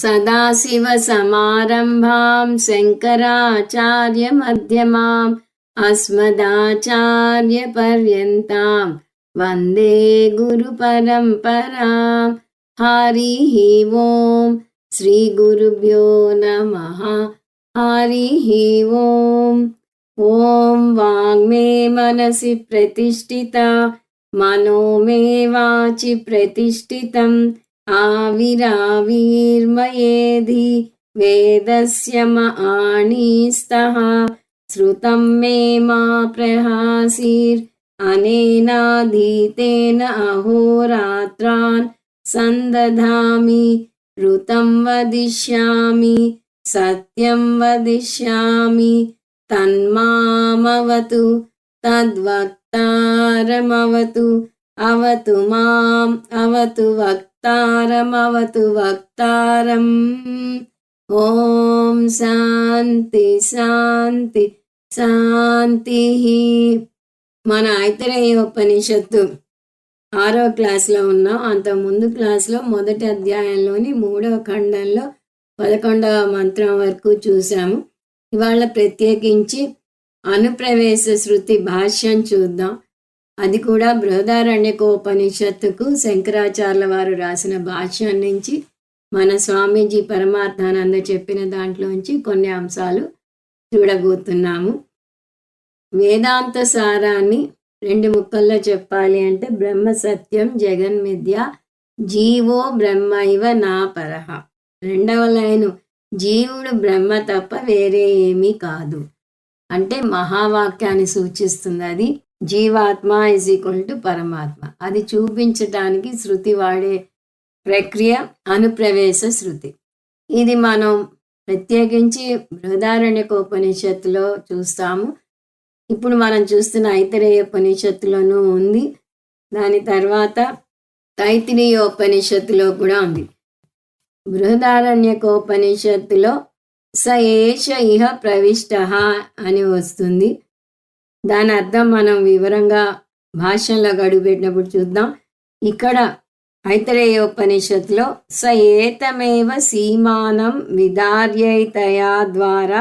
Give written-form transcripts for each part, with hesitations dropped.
सदाशिवसमारम्भां शङ्कराचार्यमध्यमाम् अस्मदाचार्यपर्यन्तां वन्दे गुरुपरम्परां। हरिः ओं श्रीगुरुभ्यो नमः। हरिः ओं। ॐ वाङ्मे मनसि प्रतिष्ठिता मनो मे वाचि प्रतिष्ठितम् आविराविर्मयेधि वेदस्य माणिस्तः श्रुतं मे मा प्रहासीर्अनेनाधीतेन अहोरात्रान् सन्दधामि ऋतं वदिष्यामि सत्यं वदिष्यामि तन्मामवतु तद्वक्तारमवतु अवतु माम् अवतु वक्तारमवतु वक्तारम्। ఓం శాంతి శాంతి శాంతిః. మన ఐతరేయ ఉపనిషత్తు 6వ క్లాస్లో ఉన్నాం. అంత ముందు క్లాస్లో మొదటి అధ్యాయంలోని 3వ ఖండంలో 11వ మంత్రం వరకు చూసాము. ఇవాళ ప్రత్యేకించి అనుప్రవేశ శృతి భాష్యం చూద్దాం. అది కూడా బృహదారణ్యకోపనిషత్తుకు శంకరాచార్యుల వారు రాసిన భాష్యం నుంచి మన స్వామీజీ పరమార్థానంద చెప్పిన దాంట్లోంచి కొన్ని అంశాలు చూడబోతున్నాము. వేదాంత సారాన్ని 2 ముక్కల్లో చెప్పాలి అంటే బ్రహ్మ సత్యం జగన్మిథ్య జీవో బ్రహ్మైవ నా పరహ. 2వ లైను జీవుడు బ్రహ్మ తప్ప వేరే ఏమీ కాదు అంటే మహావాక్యాన్ని సూచిస్తుంది. అది జీవాత్మ ఈజ్ ఈక్వల్ టు పరమాత్మ. అది చూపించటానికి శృతి వాడే ప్రక్రియ అనుప్రవేశ శృతి. ఇది మనం ప్రత్యేకించి బృహదారణ్యకోపనిషత్తులో చూస్తాము. ఇప్పుడు మనం చూస్తున్న ఐతరేయ ఉపనిషత్తులోనూ ఉంది. దాని తర్వాత తైత్తిరీయోపనిషత్తులో కూడా ఉంది. బృహదారణ్యకోపనిషత్తులో స ఏష ఇహ ప్రవిష్టః అని వస్తుంది. దాని అర్థం మనం వివరంగా భాష్యంలో గడుపెట్టినప్పుడు చూద్దాం. ఇక్కడ ఐతరేయోపనిషత్తులో స ఏతమేవ సీమానం విదార్యైతయా ద్వారా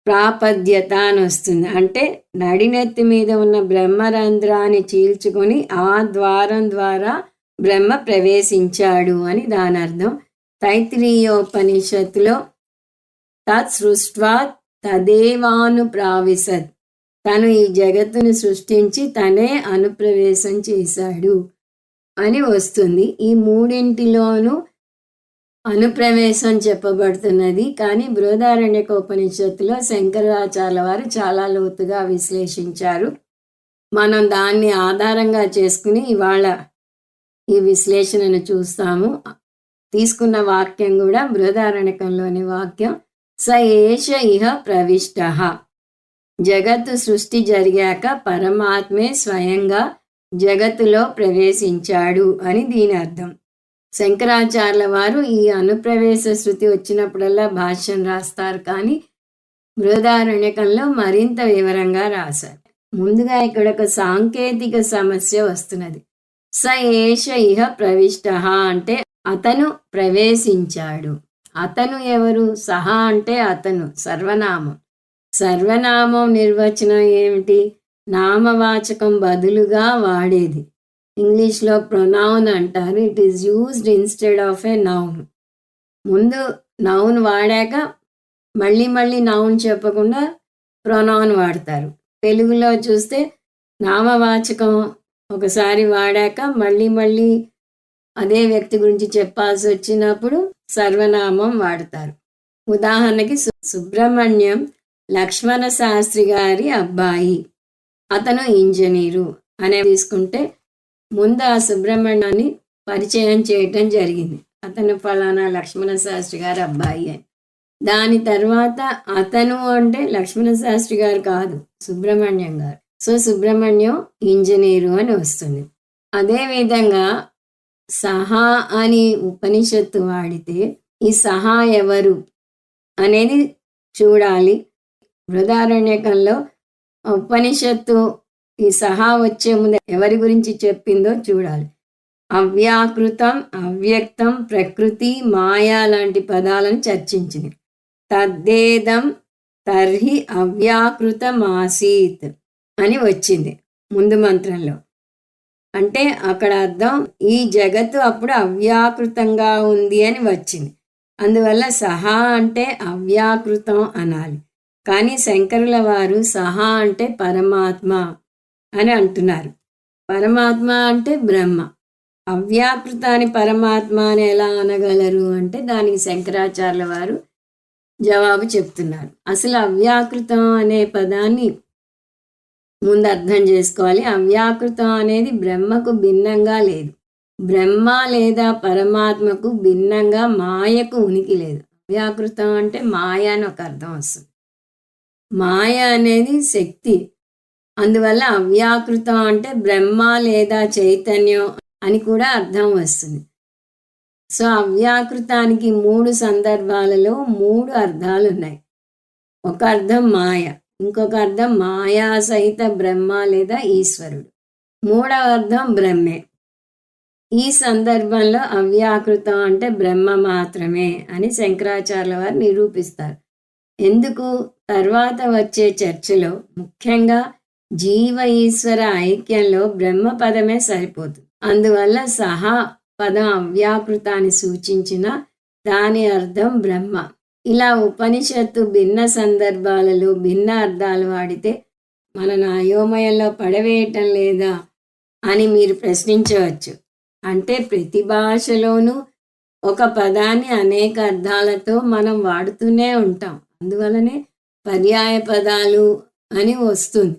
ప్రాపద్యత అని వస్తుంది. అంటే నడినెత్తి మీద ఉన్న బ్రహ్మరంధ్రాన్ని చీల్చుకొని ఆ ద్వారం ద్వారా బ్రహ్మ ప్రవేశించాడు అని దాని అర్థం. తైత్తిరీయోపనిషత్తులో తత్ సృష్ట్వా తదేవానుప్రావిశత్, తను ఈ జగత్తును సృష్టించి తనే అనుప్రవేశం చేశాడు అని వస్తుంది. ఈ మూడింటిలోనూ అనుప్రవేశం చెప్పబడుతున్నది. కానీ బృహదారణ్యకోపనిషత్తులో శంకరాచార్యుల వారు చాలా లోతుగా విశ్లేషించారు. మనం దాన్ని ఆధారంగా చేసుకుని ఇవాళ ఈ విశ్లేషణను చూస్తాము. తీసుకున్న వాక్యం కూడా బృహదారణ్యకంలోని వాక్యం స ఏష ఇహ ప్రవిష్టః. జగత్తు సృష్టి జరిగాక పరమాత్మే స్వయంగా జగత్తులో ప్రవేశించాడు అని దీని అర్థం. శంకరాచార్యుల వారు ఈ అనుప్రవేశ శృతి వచ్చినప్పుడల్లా భాష్యం రాస్తారు, కానీ బృహదారణ్యకంలో మరింత వివరంగా రాశారు. ముందుగా ఇక్కడ ఒక సాంకేతిక సమస్య వస్తున్నది. స ఏష ఇహ ప్రవిష్టః అంటే అతను ప్రవేశించాడు. అతను ఎవరు? సహా అంటే అతను సర్వనామం. సర్వనామం నిర్వచనం ఏమిటి? నామవాచకం బదులుగా వాడేది. ఇంగ్లీష్లో ప్రొనౌన్ అంటారు. It is used instead of a noun. ముందు నౌన్ వాడాక మళ్ళీ నౌన్ చెప్పకుండా ప్రొనౌన్ వాడతారు. తెలుగులో చూస్తే నామవాచకం ఒకసారి వాడాక మళ్ళీ అదే వ్యక్తి గురించి చెప్పాల్సి వచ్చినప్పుడు సర్వనామం వాడతారు. ఉదాహరణకి సుబ్రహ్మణ్యం లక్ష్మణ శాస్త్రి గారి అబ్బాయి, అతను ఇంజనీరు అనే తీసుకుంటే ముందు ఆ సుబ్రహ్మణ్యాన్ని పరిచయం చేయటం జరిగింది. అతను ఫలానా లక్ష్మణ శాస్త్రి గారి అబ్బాయి అని. దాని తర్వాత అతను అంటే లక్ష్మణ శాస్త్రి గారు కాదు, సుబ్రహ్మణ్యం గారు. సో సుబ్రహ్మణ్యం ఇంజనీరు అని వస్తుంది. అదేవిధంగా సహా అని ఉపనిషత్తు వాడితే ఈ సహా ఎవరు అనేది చూడాలి. బృహదారణ్యకంలో ఉపనిషత్తు ఈ సహా వచ్చే ముందు ఎవరి గురించి చెప్పిందో చూడాలి. అవ్యాకృతం, అవ్యక్తం, ప్రకృతి, మాయా లాంటి పదాలను చర్చించింది. తద్దేదం తర్హి అవ్యాకృతమాసీత్ అని వచ్చింది ముందు మంత్రంలో. అంటే అక్కడ అర్థం ఈ జగత్తు అప్పుడు అవ్యాకృతంగా ఉంది అని వచ్చింది. అందువల్ల సహా అంటే అవ్యాకృతం అనాలి. కానీ శంకరుల వారు సహా అంటే పరమాత్మ అని అంటున్నారు. పరమాత్మ అంటే బ్రహ్మ. అవ్యాకృతాన్ని పరమాత్మ అని ఎలా అనగలరు అంటే దానికి శంకరాచార్యుల వారు జవాబు చెప్తున్నారు. అసలు అవ్యాకృతం అనే పదాన్ని ముందు అర్థం చేసుకోవాలి. అవ్యాకృతం అనేది బ్రహ్మకు భిన్నంగా లేదు. బ్రహ్మ లేదా పరమాత్మకు భిన్నంగా మాయకు ఉనికి లేదు. అవ్యాకృతం అంటే మాయ అని ఒక అర్థం వస్తుంది. మాయ అనేది శక్తి. అందువల్ల అవ్యాకృతం అంటే బ్రహ్మ లేదా చైతన్యం అని కూడా అర్థం వస్తుంది. సో అవ్యాకృతానికి 3 సందర్భాలలో 3 అర్థాలు ఉన్నాయి. ఒక అర్థం మాయ, ఇంకొక అర్థం మాయా సహిత బ్రహ్మ లేదా ఈశ్వరుడు, మూడవ అర్థం బ్రహ్మే. ఈ సందర్భంలో అవ్యాకృతం అంటే బ్రహ్మ మాత్రమే అని శంకరాచార్యుల వారు నిరూపిస్తారు. ఎందుకు? తర్వాత వచ్చే చర్చలో ముఖ్యంగా జీవ ఈశ్వర ఐక్యంలో బ్రహ్మ పదమే సరిపోతుంది. అందువల్ల సహా పదం అవ్యాకృతాన్ని సూచించిన దాని అర్థం బ్రహ్మ. ఇలా ఉపనిషత్తు భిన్న సందర్భాలలో భిన్న అర్థాలు వాడితే మనను అయోమయంలో పడవేయటం లేదా అని మీరు ప్రశ్నించవచ్చు. అంటే ప్రతి భాషలోనూ ఒక పదాన్ని అనేక అర్థాలతో మనం వాడుతూనే ఉంటాం. అందువలనే పర్యాయ పదాలు అని వస్తుంది.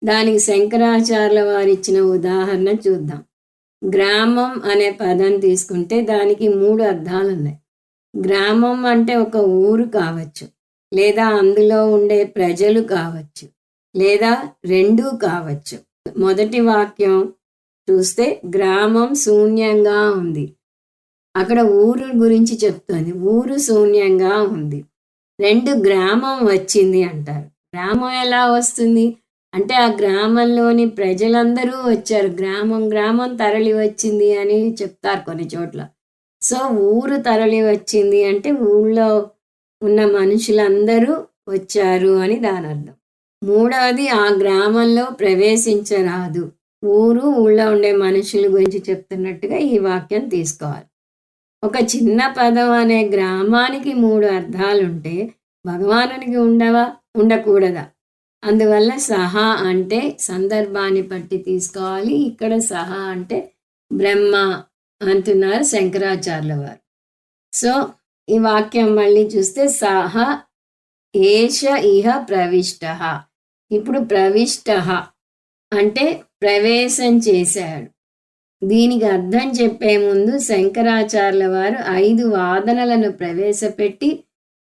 దానికి శంకరాచార్యుల వారు ఇచ్చిన ఉదాహరణ చూద్దాం. గ్రామం అనే పదం తీసుకుంటే దానికి 3 అర్థాలు ఉన్నాయి. గ్రామం అంటే ఒక ఊరు కావచ్చు, లేదా అందులో ఉండే ప్రజలు కావచ్చు, లేదా రెండూ కావచ్చు. మొదటి వాక్యం చూస్తే గ్రామం శూన్యంగా ఉంది. అక్కడ ఊరు గురించి చెప్తుంది. ఊరు శూన్యంగా ఉంది. 2 గ్రామం వచ్చింది అంటారు. గ్రామం ఎలా వస్తుంది అంటే ఆ గ్రామంలోని ప్రజలందరూ వచ్చారు. గ్రామం తరలి వచ్చింది అని చెప్తారు కొన్ని చోట్ల. సో ఊరు తరలి వచ్చింది అంటే ఊళ్ళో ఉన్న మనుషులందరూ వచ్చారు అని దాని అర్థం. మూడవది ఆ గ్రామంలో ప్రవేశించరాదు. ఊళ్ళో ఉండే మనుషుల గురించి చెప్తున్నట్టుగా ఈ వాక్యం తీసుకోవాలి. ఒక చిన్న పదం అనే గ్రామానికి 3 అర్థాలుంటే భగవానునికి ఉండకూడదా? అందువల్ల సహా అంటే సందర్భాన్ని బట్టి తీసుకోవాలి. ఇక్కడ సహా అంటే బ్రహ్మ అంటున్నారు శంకరాచార్యుల వారు. సో ఈ వాక్యం మళ్ళీ చూస్తే సహ ఏష ఇహ ప్రవిష్ట. ఇప్పుడు ప్రవిష్ట అంటే ప్రవేశం చేశాడు. దీనికి అర్థం చెప్పే ముందు శంకరాచార్యుల వారు 5 వాదనలను ప్రవేశపెట్టి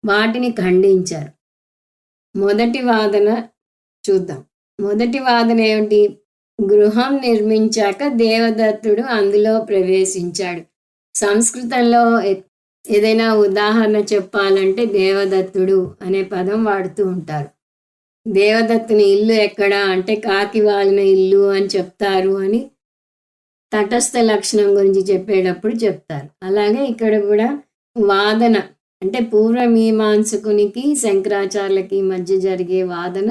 వాటిని ఖండించారు. మొదటి వాదన చూద్దాం. మొదటి వాదన ఏమిటి? గృహం నిర్మించాక దేవదత్తుడు అందులో ప్రవేశించాడు. సంస్కృతంలో ఏదైనా ఉదాహరణ చెప్పాలంటే దేవదత్తుడు అనే పదం వాడుతూ ఉంటారు. దేవదత్తుని ఇల్లు ఎక్కడ అంటే కాకి వాలిన ఇల్లు అని చెప్తారు అని తటస్థ లక్షణం గురించి చెప్పేటప్పుడు చెప్తారు. అలాగే ఇక్కడ కూడా వాదన అంటే పూర్వమీమాంసకునికి శంకరాచార్యులకి మధ్య జరిగే వాదన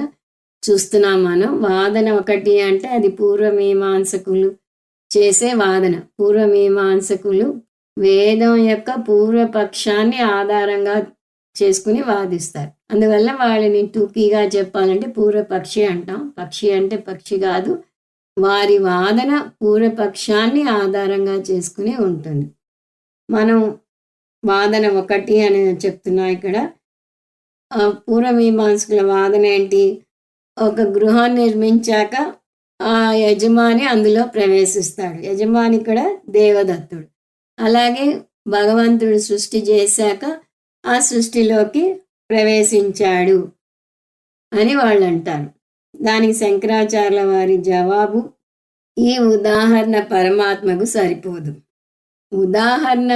చూస్తున్నాం మనం. వాదన 1 అంటే అది పూర్వమీమాంసకులు చేసే వాదన. పూర్వమీమాంసకులు వేదం యొక్క పూర్వపక్షాన్ని ఆధారంగా చేసుకుని వాదిస్తారు. అందువల్ల వాళ్ళని టూకీగా చెప్పాలంటే పూర్వపక్షి అంటాం. పక్షి అంటే పక్షి కాదు. వారి వాదన పూర్వపక్షాన్ని ఆధారంగా చేసుకుని ఉంటుంది. మనం వాదన 1 అని చెప్తున్నా. ఇక్కడ పూర్వమీమాంసకుల వాదన ఏంటి? ఒక గృహాన్ని నిర్మించాక ఆ యజమాని అందులో ప్రవేశిస్తాడు. యజమాని ఇక్కడ దేవదత్తుడు. అలాగే భగవంతుడు సృష్టి చేశాక ఆ సృష్టిలోకి ప్రవేశించాడు అని వాళ్ళు అంటారు. దానికి శంకరాచార్యుల వారి జవాబు, ఈ ఉదాహరణ పరమాత్మకు సరిపోదు. ఉదాహరణ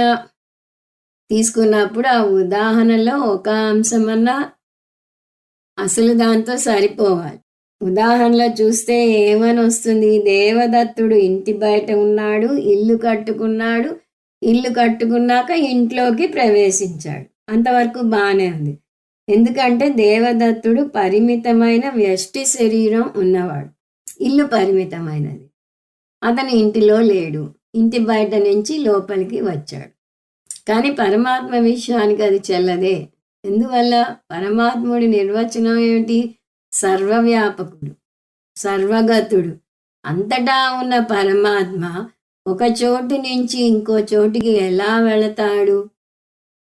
తీసుకున్నప్పుడు ఆ ఉదాహరణలో ఒక అంశమన్నా అసలు దాంతో సరిపోవాలి. ఉదాహరణలో చూస్తే ఏమని వస్తుంది? దేవదత్తుడు ఇంటి బయట ఉన్నాడు, ఇల్లు కట్టుకున్నాడు, ఇల్లు కట్టుకున్నాక ఇంట్లోకి ప్రవేశించాడు. అంతవరకు బానే ఉంది. ఎందుకంటే దేవదత్తుడు పరిమితమైన వ్యష్టి శరీరం ఉన్నవాడు. ఇల్లు పరిమితమైనది. అతను ఇంటిలో లేడు. ఇంటి బయట నుంచి లోపలికి వచ్చాడు. కానీ పరమాత్మ విషయానికి అది చెల్లదే. ఎందువల్ల? పరమాత్ముడి నిర్వచనం ఏమిటి? సర్వవ్యాపకుడు, సర్వగతుడు. అంతటా ఉన్న పరమాత్మ ఒక చోటు నుంచి ఇంకో చోటికి ఎలా వెళతాడు?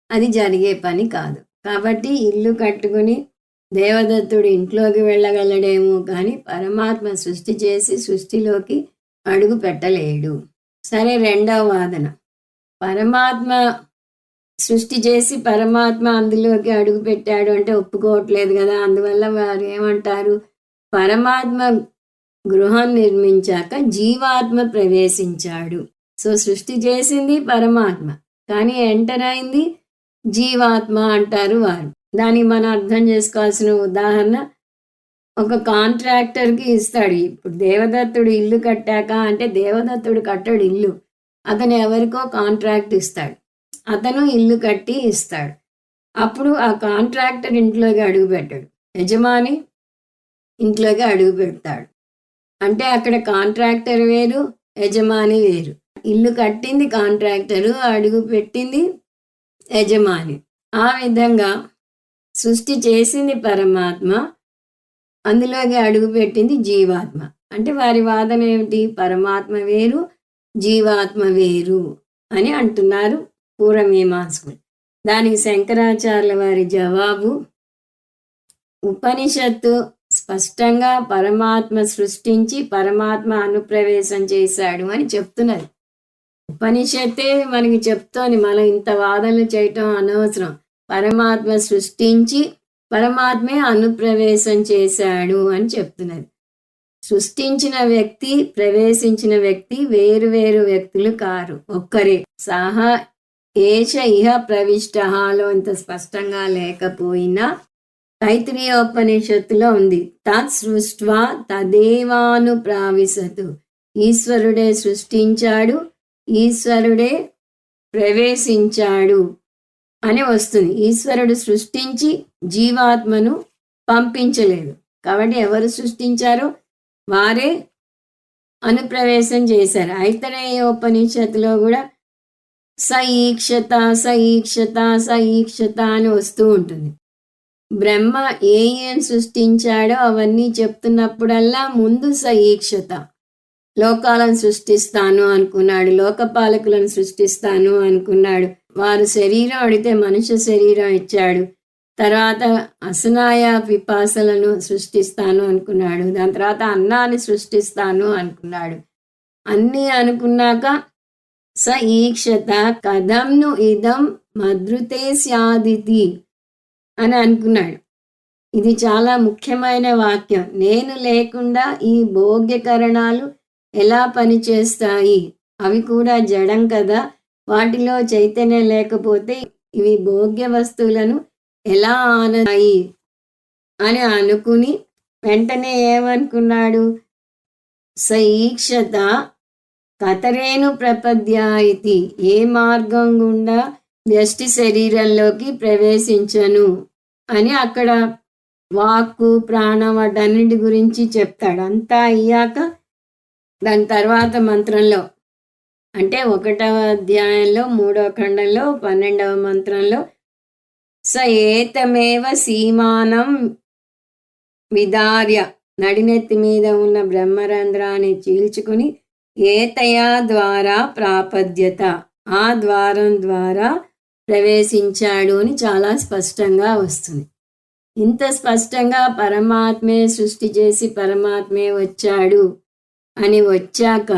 అది జరిగే పని కాదు. కాబట్టి ఇల్లు కట్టుకుని దేవదత్తుడు ఇంట్లోకి వెళ్ళగలడేమో కానీ పరమాత్మ సృష్టి చేసి సృష్టిలోకి అడుగు పెట్టలేడు. సరే, రెండవ వాదన. పరమాత్మ సృష్టి చేసి పరమాత్మ అందులోకి అడుగు పెట్టాడు అంటే ఒప్పుకోవట్లేదు కదా. అందువల్ల వారు ఏమంటారు? పరమాత్మ గృహం నిర్మించాక జీవాత్మ ప్రవేశించాడు. సో సృష్టి చేసింది పరమాత్మ, కానీ ఎంటర్ అయింది జీవాత్మ అంటారు వారు. దానికి మనం అర్థం చేసుకోవాల్సిన ఉదాహరణ, ఒక కాంట్రాక్టర్కి ఇస్తాడు. ఇప్పుడు దేవదత్తుడు ఇల్లు కట్టాక అంటే దేవదత్తుడు కట్టడు ఇల్లు, అతను ఎవరికో కాంట్రాక్ట్ ఇస్తాడు. అతను ఇల్లు కట్టి ఇస్తాడు. అప్పుడు ఆ కాంట్రాక్టర్ ఇంట్లోకి అడుగు పెట్టాడు, యజమాని ఇంట్లోకి అడుగు పెడతాడు. అంటే అక్కడ కాంట్రాక్టర్ వేరు, యజమాని వేరు. ఇల్లు కట్టింది కాంట్రాక్టరు, అడుగు పెట్టింది యజమాని. ఆ విధంగా సృష్టి చేసింది పరమాత్మ, అందులోకి అడుగు పెట్టింది జీవాత్మ. అంటే వారి వాదన ఏమిటి? పరమాత్మ వేరు, జీవాత్మ వేరు అని అంటున్నారు పూర్వమీమాంసకులు. దానికి శంకరాచార్యుల వారి జవాబు, ఉపనిషత్తు స్పష్టంగా పరమాత్మ సృష్టించి పరమాత్మ అనుప్రవేశం చేశాడు అని చెప్తున్నది. ఉపనిషత్తే మనకి చెప్తోంది, మనం ఇంత వాదనలు చేయటం అనవసరం. పరమాత్మ సృష్టించి పరమాత్మే అనుప్రవేశం చేశాడు అని చెప్తున్నది. సృష్టించిన వ్యక్తి, ప్రవేశించిన వ్యక్తి వేరు వేరు వ్యక్తులు కారు, ఒక్కరే. సహా ఏష ఇహ ప్రవిష్టహాలో ఇంత స్పష్టంగా లేకపోయినా తైత్రీయోపనిషత్తులో ఉంది, తత్ సృష్ట్వా తదేవానుప్రావిశతు. ఈశ్వరుడే సృష్టించాడు, ఈశ్వరుడే ప్రవేశించాడు అని వస్తుంది. ఈశ్వరుడు సృష్టించి జీవాత్మను పంపించలేదు. కాబట్టి ఎవరు సృష్టించారో వారే అనుప్రవేశం చేశారు. ఐతరేయోపనిషత్తులో కూడా సఈక్షత సఈక్షత సఈక్షత అని వస్తూ ఉంటుంది. బ్రహ్మ ఏం సృష్టించాడో అవన్నీ చెప్తున్నప్పుడల్లా ముందు సఈక్షత. లోకాలను సృష్టిస్తాను అనుకున్నాడు, లోకపాలకులను సృష్టిస్తాను అనుకున్నాడు. వారు శరీరం అడిగితే మనుష్య శరీరం ఇచ్చాడు. తర్వాత అసనాయ పిపాసలను సృష్టిస్తాను అనుకున్నాడు. దాని తర్వాత అన్నాన్ని సృష్టిస్తాను అనుకున్నాడు. అన్నీ అనుకున్నాక స ఈక్షత కథంను ఇదం మద్రుతే స్యాదితి అని అనుకున్నాడు. ఇది చాలా ముఖ్యమైన వాక్యం. నేను లేకుండా ఈ భోగ్యకరణాలు ఎలా పనిచేస్తాయి? అవి కూడా జడం కదా, వాటిలో చైతన్యం లేకపోతే ఇవి భోగ్య వస్తువులను ఎలా ఆనతాయి అని అనుకుని వెంటనే ఏమనుకున్నాడు? సఈక్షత కతరేను ప్రపద్యాయితి, ఏ మార్గం గుండా వ్యష్టి శరీరంలోకి ప్రవేశించను అని అక్కడ వాక్కు ప్రాణం వాటన్నిటి గురించి చెప్తాడు. అంతా అయ్యాక దాని తర్వాత మంత్రంలో అంటే 1వ అధ్యాయంలో 3వ ఖండంలో 12వ మంత్రంలో స ఏతమేవ సీమానం విదార్య, నడినెత్తి మీద ఉన్న బ్రహ్మరంధ్రాన్ని చీల్చుకుని ఏతయా ద్వారా ప్రాపద్యత, ఆ ద్వారం ద్వారా ప్రవేశించాడు అని చాలా స్పష్టంగా వస్తుంది. ఇంత స్పష్టంగా పరమాత్మే సృష్టి చేసి పరమాత్మే వచ్చాడు అని వచ్చాక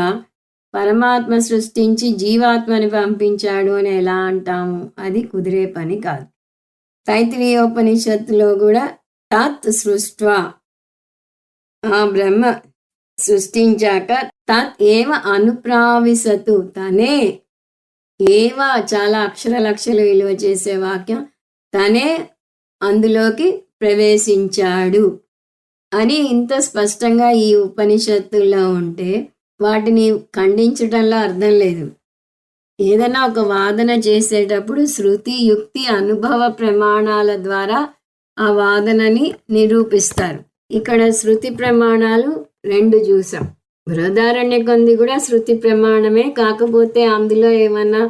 పరమాత్మ సృష్టించి జీవాత్మని పంపించాడు అని ఎలా అంటాము? అది కుదిరే పని కాదు. తైత్రీయోపనిషత్తులో కూడా తత్ సృష్ట్వా, ఆ బ్రహ్మ సృష్టించాక తత్ ఏవ అనుప్రావిశతు, తనే ఏవ చాలా అక్షరలక్షలు విలువ చేసే వాక్యం, తనే అందులోకి ప్రవేశించాడు అని ఇంత స్పష్టంగా ఈ ఉపనిషత్తుల్లో ఉంటే వాటిని ఖండించడంలో అర్థం లేదు. ఏదైనా ఒక వాదన చేసేటప్పుడు శృతి, యుక్తి, అనుభవ ప్రమాణాల ద్వారా ఆ వాదనని నిరూపిస్తారు. ఇక్కడ శృతి ప్రమాణాలు 2 చూసాం. బృహదారణ్యకంది కూడా శృతి ప్రమాణమే, కాకపోతే అందులో ఏమన్నా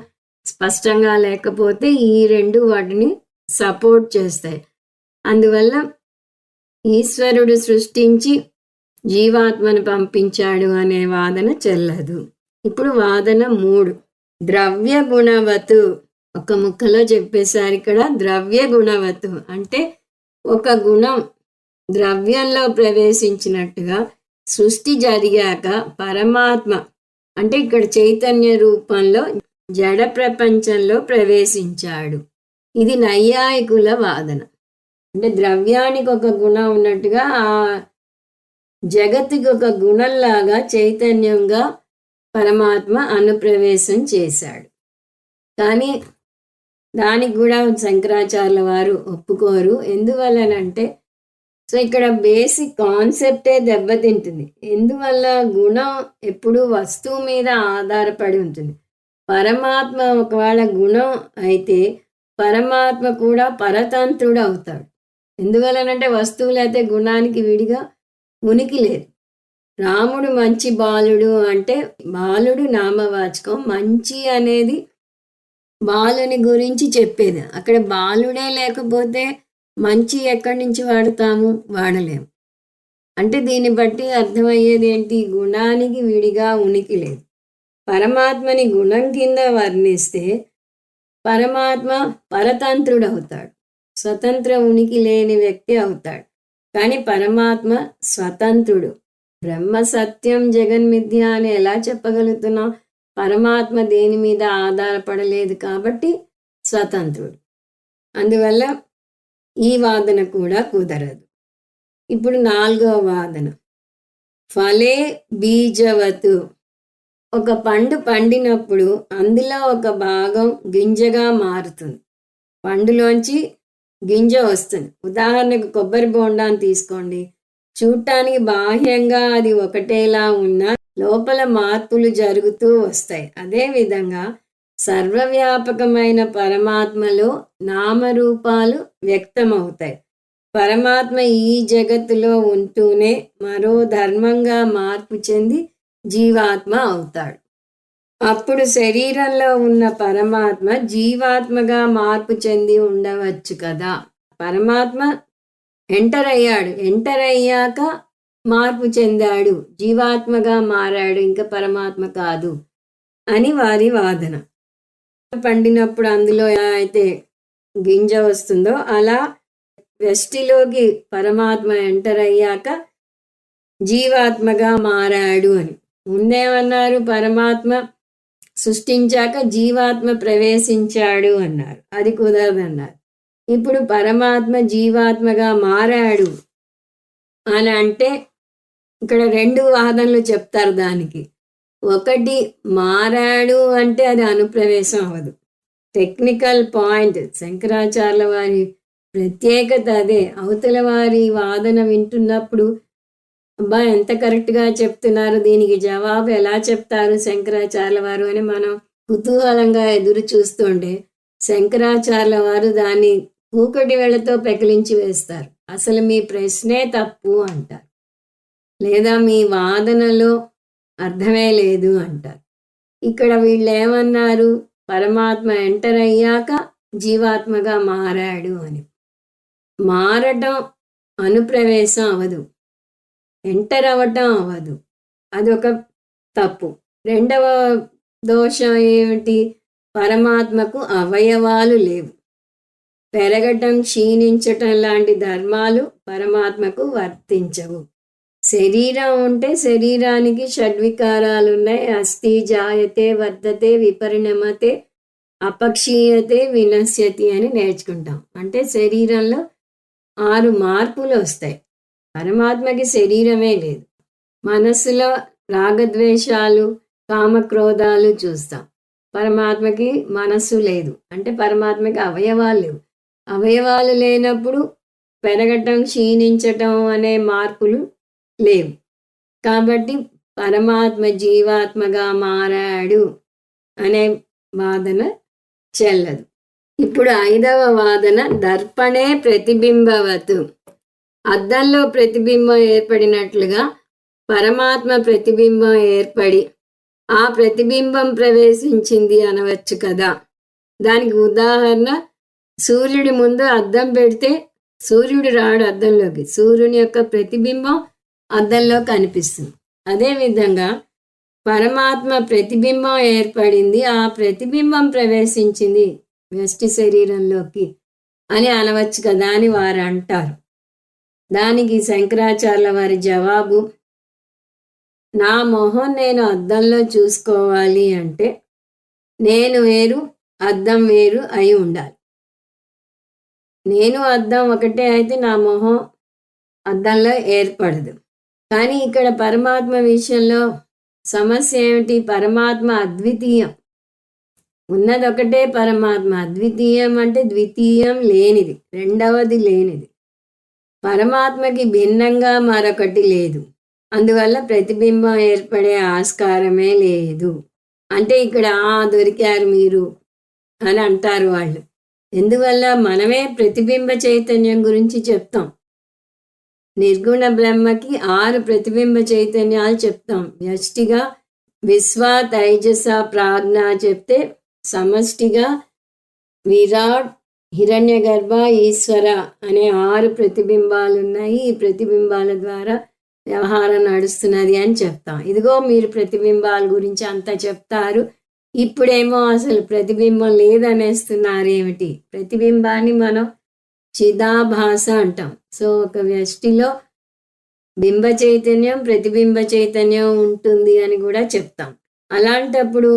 స్పష్టంగా లేకపోతే ఈ 2 వాటిని సపోర్ట్ చేస్తాయి. అందువల్ల ఈశ్వరుడు సృష్టించి జీవాత్మను పంపించాడు అనే వాదన చెల్లదు. ఇప్పుడు వాదన 3, ద్రవ్య గుణవతు. ఒక ముక్కలో చెప్పేశారు ఇక్కడ. ద్రవ్య గుణవతు అంటే ఒక గుణం ద్రవ్యంలో ప్రవేశించినట్టుగా సృష్టి జరిగాక పరమాత్మ అంటే ఇక్కడ చైతన్య రూపంలో జడ ప్రపంచంలో ప్రవేశించాడు. ఇది నైయాయికుల వాదన. అంటే ద్రవ్యానికి ఒక గుణం ఉన్నట్టుగా ఆ జగత్తుకి ఒక గుణంలాగా చైతన్యంగా పరమాత్మ అనుప్రవేశం చేశాడు. కానీ దానికి కూడా శంకరాచార్యుల వారు ఒప్పుకోరు. ఎందువల్లనంటే సో ఇక్కడ బేసిక్ కాన్సెప్టే దెబ్బతింటుంది. ఎందువల్ల గుణం ఎప్పుడూ వస్తువు మీద ఆధారపడి ఉంటుంది. పరమాత్మ ఒకవేళ గుణం అయితే పరమాత్మ కూడా పరతంత్రుడు అవుతాడు. ఎందువల్లనంటే వస్తువులైతే గుణానికి విడిగా ఉనికి లేదు. రాముడు మంచి బాలుడు అంటే బాలుడు నామవాచకం, మంచి అనేది బాలుని గురించి చెప్పేది. అక్కడ బాలుడే లేకపోతే మంచి ఎక్కడి నుంచి వాడతాము? వాడలేము. అంటే దీన్ని బట్టి అర్థమయ్యేది ఏంటి? గుణానికి విడిగా ఉనికి లేదు. పరమాత్మని గుణం కింద వర్ణిస్తే పరమాత్మ పరతంత్రుడు అవుతాడు, స్వతంత్ర ఉనికి లేని వ్యక్తి అవుతాడు. కానీ పరమాత్మ స్వతంత్రుడు. బ్రహ్మ సత్యం జగన్మిథ్య అని ఎలా చెప్పగలుగుతున్నాం? పరమాత్మ దేని మీద ఆధారపడలేదు కాబట్టి స్వతంత్రుడు. అందువల్ల ఈ వాదన కూడా కుదరదు. ఇప్పుడు 4వ వాదన, ఫలే బీజవతు. ఒక పండు పండినప్పుడు అందులో ఒక భాగం గింజగా మారుతుంది. పండులోంచి గింజ వస్తుంది. ఉదాహరణకు కొబ్బరి బోండాన్ని తీసుకోండి. చూడటానికి బాహ్యంగా అది ఒకటేలా ఉన్నా లోపల మార్పులు జరుగుతూ వస్తాయి. అదేవిధంగా సర్వవ్యాపకమైన పరమాత్మలో నామరూపాలు వ్యక్తమవుతాయి. పరమాత్మ ఈ జగత్తులో ఉంటూనే మరో ధర్మంగా మార్పు చెంది జీవాత్మ అవుతాడు. అప్పుడు శరీరంలో ఉన్న పరమాత్మ జీవాత్మగా మార్పు చెంది ఉండవచ్చు కదా. పరమాత్మ ఎంటర్ అయ్యాక మార్పు చెందాడు, జీవాత్మగా మారాడు, ఇంకా పరమాత్మ కాదు అని వారి వాదన. పండినప్పుడు అందులో ఎలా అయితే గింజ వస్తుందో అలా వ్యష్టిలోకి పరమాత్మ ఎంటర్ అయ్యాక జీవాత్మగా మారాడు అని. ముందేమన్నారు? పరమాత్మ సృష్టించాక జీవాత్మ ప్రవేశించాడు అన్నారు. అది కుదరదన్నారు. ఇప్పుడు పరమాత్మ జీవాత్మగా మారాడు అని అంటే ఇక్కడ 2 వాదనలు చెప్తారు దానికి. ఒకటి, మారాడు అంటే అది అనుప్రవేశం అవ్వదు. టెక్నికల్ పాయింట్ శంకరాచార్యుల వారి ప్రత్యేకత అదే. అవతల వారి వాదన వింటున్నప్పుడు అబ్బా ఎంత కరెక్ట్గా చెప్తున్నారు, దీనికి జవాబు ఎలా చెప్తారు శంకరాచార్యుల వారు అని మనం కుతూహలంగా ఎదురు చూస్తుండే శంకరాచార్యుల వారు దాన్ని కూకటి వేళతో పెకిలించి వేస్తారు. అసలు మీ ప్రశ్నే తప్పు అంటారు, లేదా మీ వాదనలో అర్థమే లేదు అంటారు. ఇక్కడ వీళ్ళు ఏమన్నారు? పరమాత్మ ఎంటర్ అయ్యాక జీవాత్మగా మారాడు అని. మారటం అనుప్రవేశం అవదు, ఎంటర్ అవ్వటం అవ్వదు. అదొక తప్పు. 2వ దోషం ఏమిటి? పరమాత్మకు అవయవాలు లేవు. పెరగటం, క్షీణించటం లాంటి ధర్మాలు పరమాత్మకు వర్తించవు. శరీరం ఉంటే శరీరానికి షడ్వికారాలు ఉన్నాయి. అస్థి, జాయతే, వర్ధతే, విపరిణమతే, అపక్షీయతే, వినశ్యతి అని నేర్చుకుంటాం. అంటే శరీరంలో 6 మార్పులు వస్తాయి. పరమాత్మకి శరీరమే లేదు. మనస్సులో రాగద్వేషాలు, కామక్రోధాలు చూస్తాం. పరమాత్మకి మనస్సు లేదు. అంటే పరమాత్మకి అవయవాలు లేవు. అవయవాలు లేనప్పుడు పెరగటం, క్షీణించటం అనే మార్పులు లేవు. కాబట్టి పరమాత్మ జీవాత్మగా మారాడు అనే వాదన చెల్లదు. ఇప్పుడు 5వ వాదన దర్పణే ప్రతిబింబవతు. అద్దంలో ప్రతిబింబం ఏర్పడినట్లుగా పరమాత్మ ప్రతిబింబం ఏర్పడి ఆ ప్రతిబింబం ప్రవేశించింది అనవచ్చు కదా. దానికి ఉదాహరణ, సూర్యుడి ముందు అద్దం పెడితే సూర్యుడు రాడు అద్దంలోకి, సూర్యుని యొక్క ప్రతిబింబం అద్దంలో కనిపిస్తుంది. అదేవిధంగా పరమాత్మ ప్రతిబింబం ఏర్పడింది, ఆ ప్రతిబింబం ప్రవేశించింది వ్యష్టి శరీరంలోకి అని అనవచ్చు కదా అని వారు అంటారు. దానికి శంకరాచార్యుల వారి జవాబు, నా మొహం నేను అద్దంలో చూసుకోవాలి అంటే నేను వేరు అద్దం వేరు అయి ఉండాలి. నేను అద్దం ఒకటే అయితే నా మొహం అద్దంలో ఏర్పడదు. కానీ ఇక్కడ పరమాత్మ విషయంలో సమస్య ఏమిటి? పరమాత్మ అద్వితీయం, ఉన్నదొకటే పరమాత్మ. అద్వితీయం అంటే ద్వితీయం లేనిది, రెండవది లేనిది. పరమాత్మకి భిన్నంగా మరొకటి లేదు. అందువల్ల ప్రతిబింబం ఏర్పడే ఆస్కారమే లేదు. అంటే ఇక్కడ దొరికారు మీరు అని అంటారు వాళ్ళు. ఎందువల్ల? మనమే ప్రతిబింబ చైతన్యం గురించి చెప్తాం. నిర్గుణ బ్రహ్మకి 6 ప్రతిబింబ చైతన్యాలు చెప్తాం. వ్యష్టిగా విశ్వ, తైజస, ప్రాజ్ఞ చెప్తే, సమష్టిగా విరాట్, హిరణ్యగర్భ, ఈశ్వర అనే 6 ప్రతిబింబాలు ఉన్నాయి. ఈ ప్రతిబింబాల ద్వారా వ్యవహారం నడుస్తున్నది అని చెప్తాం. ఇదిగో మీరు ప్రతిబింబాల గురించి అంతా చెప్తారు, ఇప్పుడేమో అసలు ప్రతిబింబం లేదనేస్తున్నారు ఏమిటి? ప్రతిబింబాన్ని మనం చిదాభాస అంటాం. సో ఒక వ్యష్టిలో బింబ చైతన్యం, ప్రతిబింబ చైతన్యం ఉంటుంది అని కూడా చెప్తాం. అలాంటప్పుడు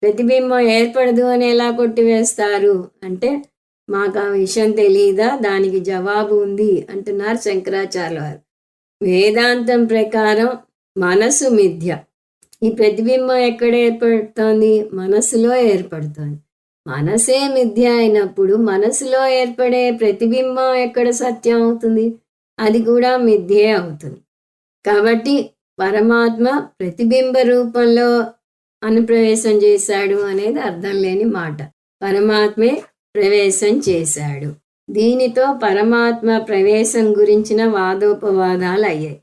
ప్రతిబింబం ఏర్పడదు అని ఎలా కొట్టివేస్తారు అంటే, మాకు ఆ విషయం తెలియదా? దానికి జవాబు ఉంది అంటున్నారు శంకరాచార్యుల వారు. వేదాంతం ప్రకారం మనసు మిథ్య. ఈ ప్రతిబింబం ఎక్కడ ఏర్పడుతోంది? మనసులో ఏర్పడుతోంది. మనసే మిథ్య అయినప్పుడు మనసులో ఏర్పడే ప్రతిబింబం ఎక్కడ సత్యం అవుతుంది? అది కూడా మిథ్యే అవుతుంది. కాబట్టి పరమాత్మ ప్రతిబింబ రూపంలో అనుప్రవేశం చేశాడు అనేది అర్థం లేని మాట. పరమాత్మే ప్రవేశం చేశాడు. దీనితో పరమాత్మ ప్రవేశం గురించిన వాదోపవాదాలు అయ్యాయి.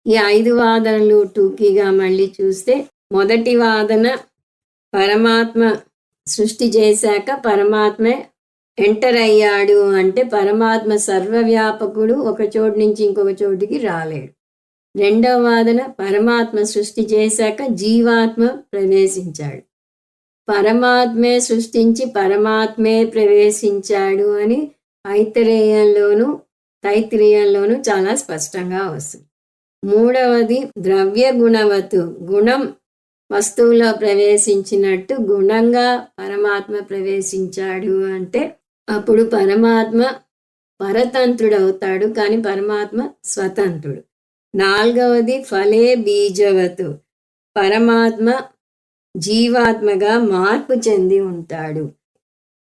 ఈ 5 వాదనలు టూకీగా మళ్ళీ చూస్తే, మొదటి వాదన, పరమాత్మ సృష్టి చేశాక పరమాత్మే ఎంటర్ అయ్యాడు అంటే పరమాత్మ సర్వవ్యాపకుడు, ఒక చోటు నుంచి ఇంకొక చోటికి రాలేడు. రెండవ వాదన, పరమాత్మ సృష్టి చేశాక జీవాత్మ ప్రవేశించాడు. పరమాత్మే సృష్టించి పరమాత్మే ప్రవేశించాడు అని తైత్తిరీయంలోను చాలా స్పష్టంగా వస్తుంది. మూడవది, ద్రవ్య గుణవతు, గుణం వస్తువులో ప్రవేశించినట్టు గుణంగా పరమాత్మ ప్రవేశించాడు అంటే అప్పుడు పరమాత్మ పరతంత్రుడవుతాడు, కానీ పరమాత్మ స్వతంత్రుడు. నాలుగవది, ఫలే బీజవతు, పరమాత్మ జీవాత్మగా మార్పు చెంది ఉంటాడు.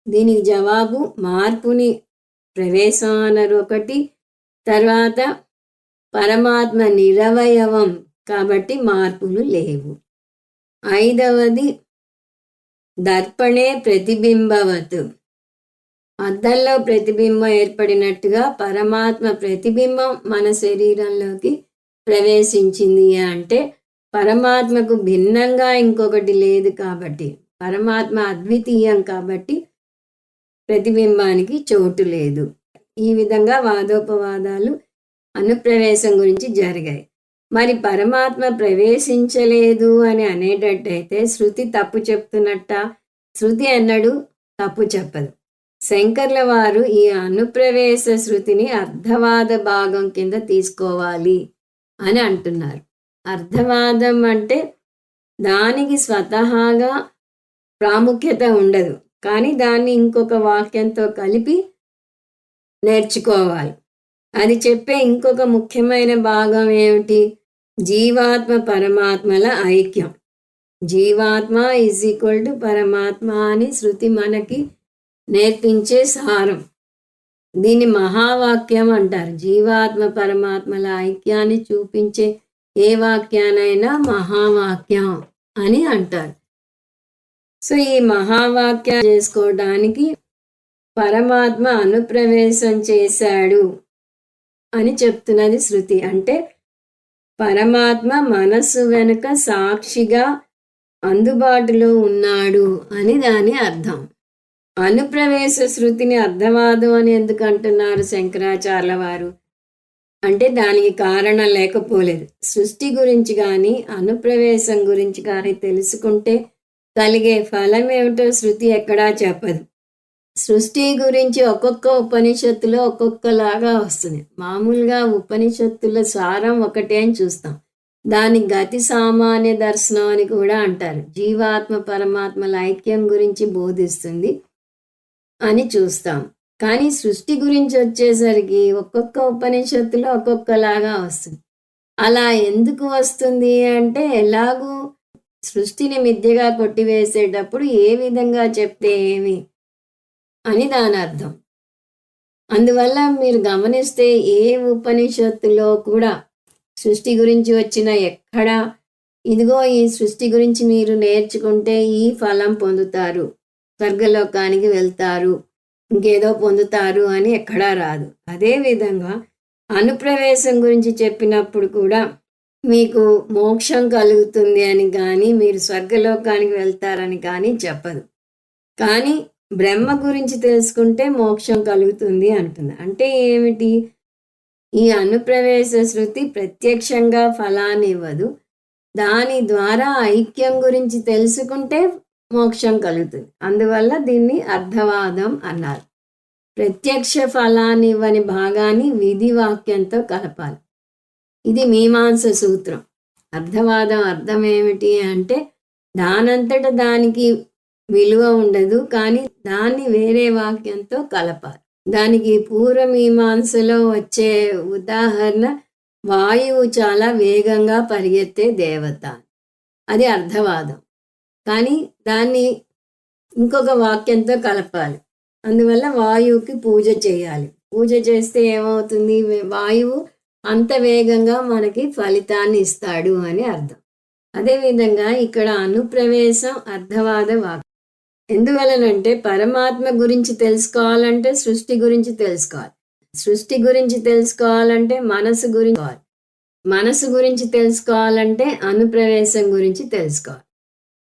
దీనికి జవాబు, మార్పుని ప్రవేశం అన్నారు ఒకటి, తర్వాత పరమాత్మ నిరవయవం కాబట్టి మార్పులు లేవు. ఐదవది, దర్పణే ప్రతిబింబవతు, అద్దంలో ప్రతిబింబం ఏర్పడినట్టుగా పరమాత్మ ప్రతిబింబం మన శరీరంలోకి ప్రవేశించింది అంటే పరమాత్మకు భిన్నంగా ఇంకొకటి లేదు కాబట్టి, పరమాత్మ అద్వితీయం కాబట్టి ప్రతిబింబానికి చోటు లేదు. ఈ విధంగా వాదోపవాదాలు అనుప్రవేశం గురించి జరిగాయి. మరి పరమాత్మ ప్రవేశించలేదు అని అనేటట్టయితే శృతి తప్పు చెప్తున్నట్ట? శృతి అన్నడు తప్పు చెప్పదు. శంకర్ల వారు ఈ అనుప్రవేశ శృతిని అర్ధవాద భాగం కింద తీసుకోవాలి అని అంటున్నారు. అర్ధవాదం అంటే దానికి స్వతహాగా ప్రాముఖ్యత ఉండదు, కానీ దాన్ని ఇంకొక వాక్యంతో కలిపి నేర్చుకోవాలి. అది చెప్పే ఇంకొక ముఖ్యమైన భాగం ఏమిటి? జీవాత్మ పరమాత్మల ఐక్యం. జీవాత్మ = పరమాత్మ అని శృతి మనకి నేర్పించే సారం. దీన్ని మహావాక్యం అంటారు. జీవాత్మ పరమాత్మల ఐక్యాన్ని చూపించే ఏ వాక్యానైనా మహావాక్యం అని అంటారు. సో ఈ మహావాక్యం చేసుకోవడానికి పరమాత్మ అనుప్రవేశం చేశాడు అని చెప్తున్నది శృతి. అంటే పరమాత్మ మనస్సు వెనుక సాక్షిగా అందుబాటులో ఉన్నాడు అని దాని అర్థం. అనుప్రవేశ శృతిని అర్థవాదం అని ఎందుకు అంటున్నారు శంకరాచార్యుల వారు అంటే దానికి కారణం లేకపోలేదు. సృష్టి గురించి కానీ అనుప్రవేశం గురించి కానీ తెలుసుకుంటే కలిగే ఫలం ఏమిటో శృతి ఎక్కడా చెప్పదు. సృష్టి గురించి ఒక్కొక్క ఉపనిషత్తులో ఒక్కొక్కలాగా వస్తుంది. మామూలుగా ఉపనిషత్తుల సారం ఒకటే అని చూస్తాం. దాని గతి సామాన్య దర్శనం అని కూడా అంటారు. జీవాత్మ పరమాత్మల ఐక్యం గురించి బోధిస్తుంది అని చూస్తాం. కానీ సృష్టి గురించి వచ్చేసరికి ఒక్కొక్క ఉపనిషత్తులో ఒక్కొక్కలాగా వస్తుంది. అలా ఎందుకు వస్తుంది అంటే ఎలాగూ సృష్టిని మిథ్యగా కొట్టివేసేటప్పుడు ఏ విధంగా చెప్తే ఏమి అని దాని అర్థం. అందువల్ల మీరు గమనిస్తే ఏ ఉపనిషత్తులో కూడా సృష్టి గురించి వచ్చిన ఎక్కడా ఇదిగో ఈ సృష్టి గురించి మీరు నేర్చుకుంటే ఈ ఫలం పొందుతారు, స్వర్గలోకానికి వెళ్తారు, ఇంకేదో పొందుతారు అని ఎక్కడా రాదు. అదేవిధంగా అనుప్రవేశం గురించి చెప్పినప్పుడు కూడా మీకు మోక్షం కలుగుతుంది అని కానీ మీరు స్వర్గలోకానికి వెళ్తారని కానీ చెప్పదు. కానీ బ్రహ్మ గురించి తెలుసుకుంటే మోక్షం కలుగుతుంది అంటుంది. అంటే ఏమిటి? ఈ అనుప్రవేశ శృతి ప్రత్యక్షంగా ఫలాన్ని ఇవ్వదు. దాని ద్వారా ఐక్యం గురించి తెలుసుకుంటే మోక్షం కలుగుతుంది. అందువల్ల దీన్ని అర్థవాదం అన్నారు. ప్రత్యక్ష ఫలాన్ని ఇవ్వని భాగాన్ని విధి వాక్యంతో కలపాలి. ఇది మీమాంస సూత్రం. అర్థవాదం అర్థం ఏమిటి అంటే దానంతట దానికి విలువ ఉండదు, కానీ దాన్ని వేరే వాక్యంతో కలపాలి. దానికి పూర్వమీమాంసలో వచ్చే ఉదాహరణ వాయువు చాలా వేగంగా పరిగెత్తే దేవత, అది అర్థవాదం. కానీ దాన్ని ఇంకొక వాక్యంతో కలపాలి. అందువల్ల వాయువుకి పూజ చేయాలి. పూజ చేస్తే ఏమవుతుంది? వాయువు అంత వేగంగా మనకి ఫలితాన్ని ఇస్తాడు అని అర్థం. అదేవిధంగా ఇక్కడ అనుప్రవేశం అర్థవాద వాక్యం. ఎందువలనంటే పరమాత్మ గురించి తెలుసుకోవాలంటే సృష్టి గురించి తెలుసుకోవాలి. సృష్టి గురించి తెలుసుకోవాలంటే మనసు గురించి తెలుసుకోవాలంటే అనుప్రవేశం గురించి తెలుసుకోవాలి.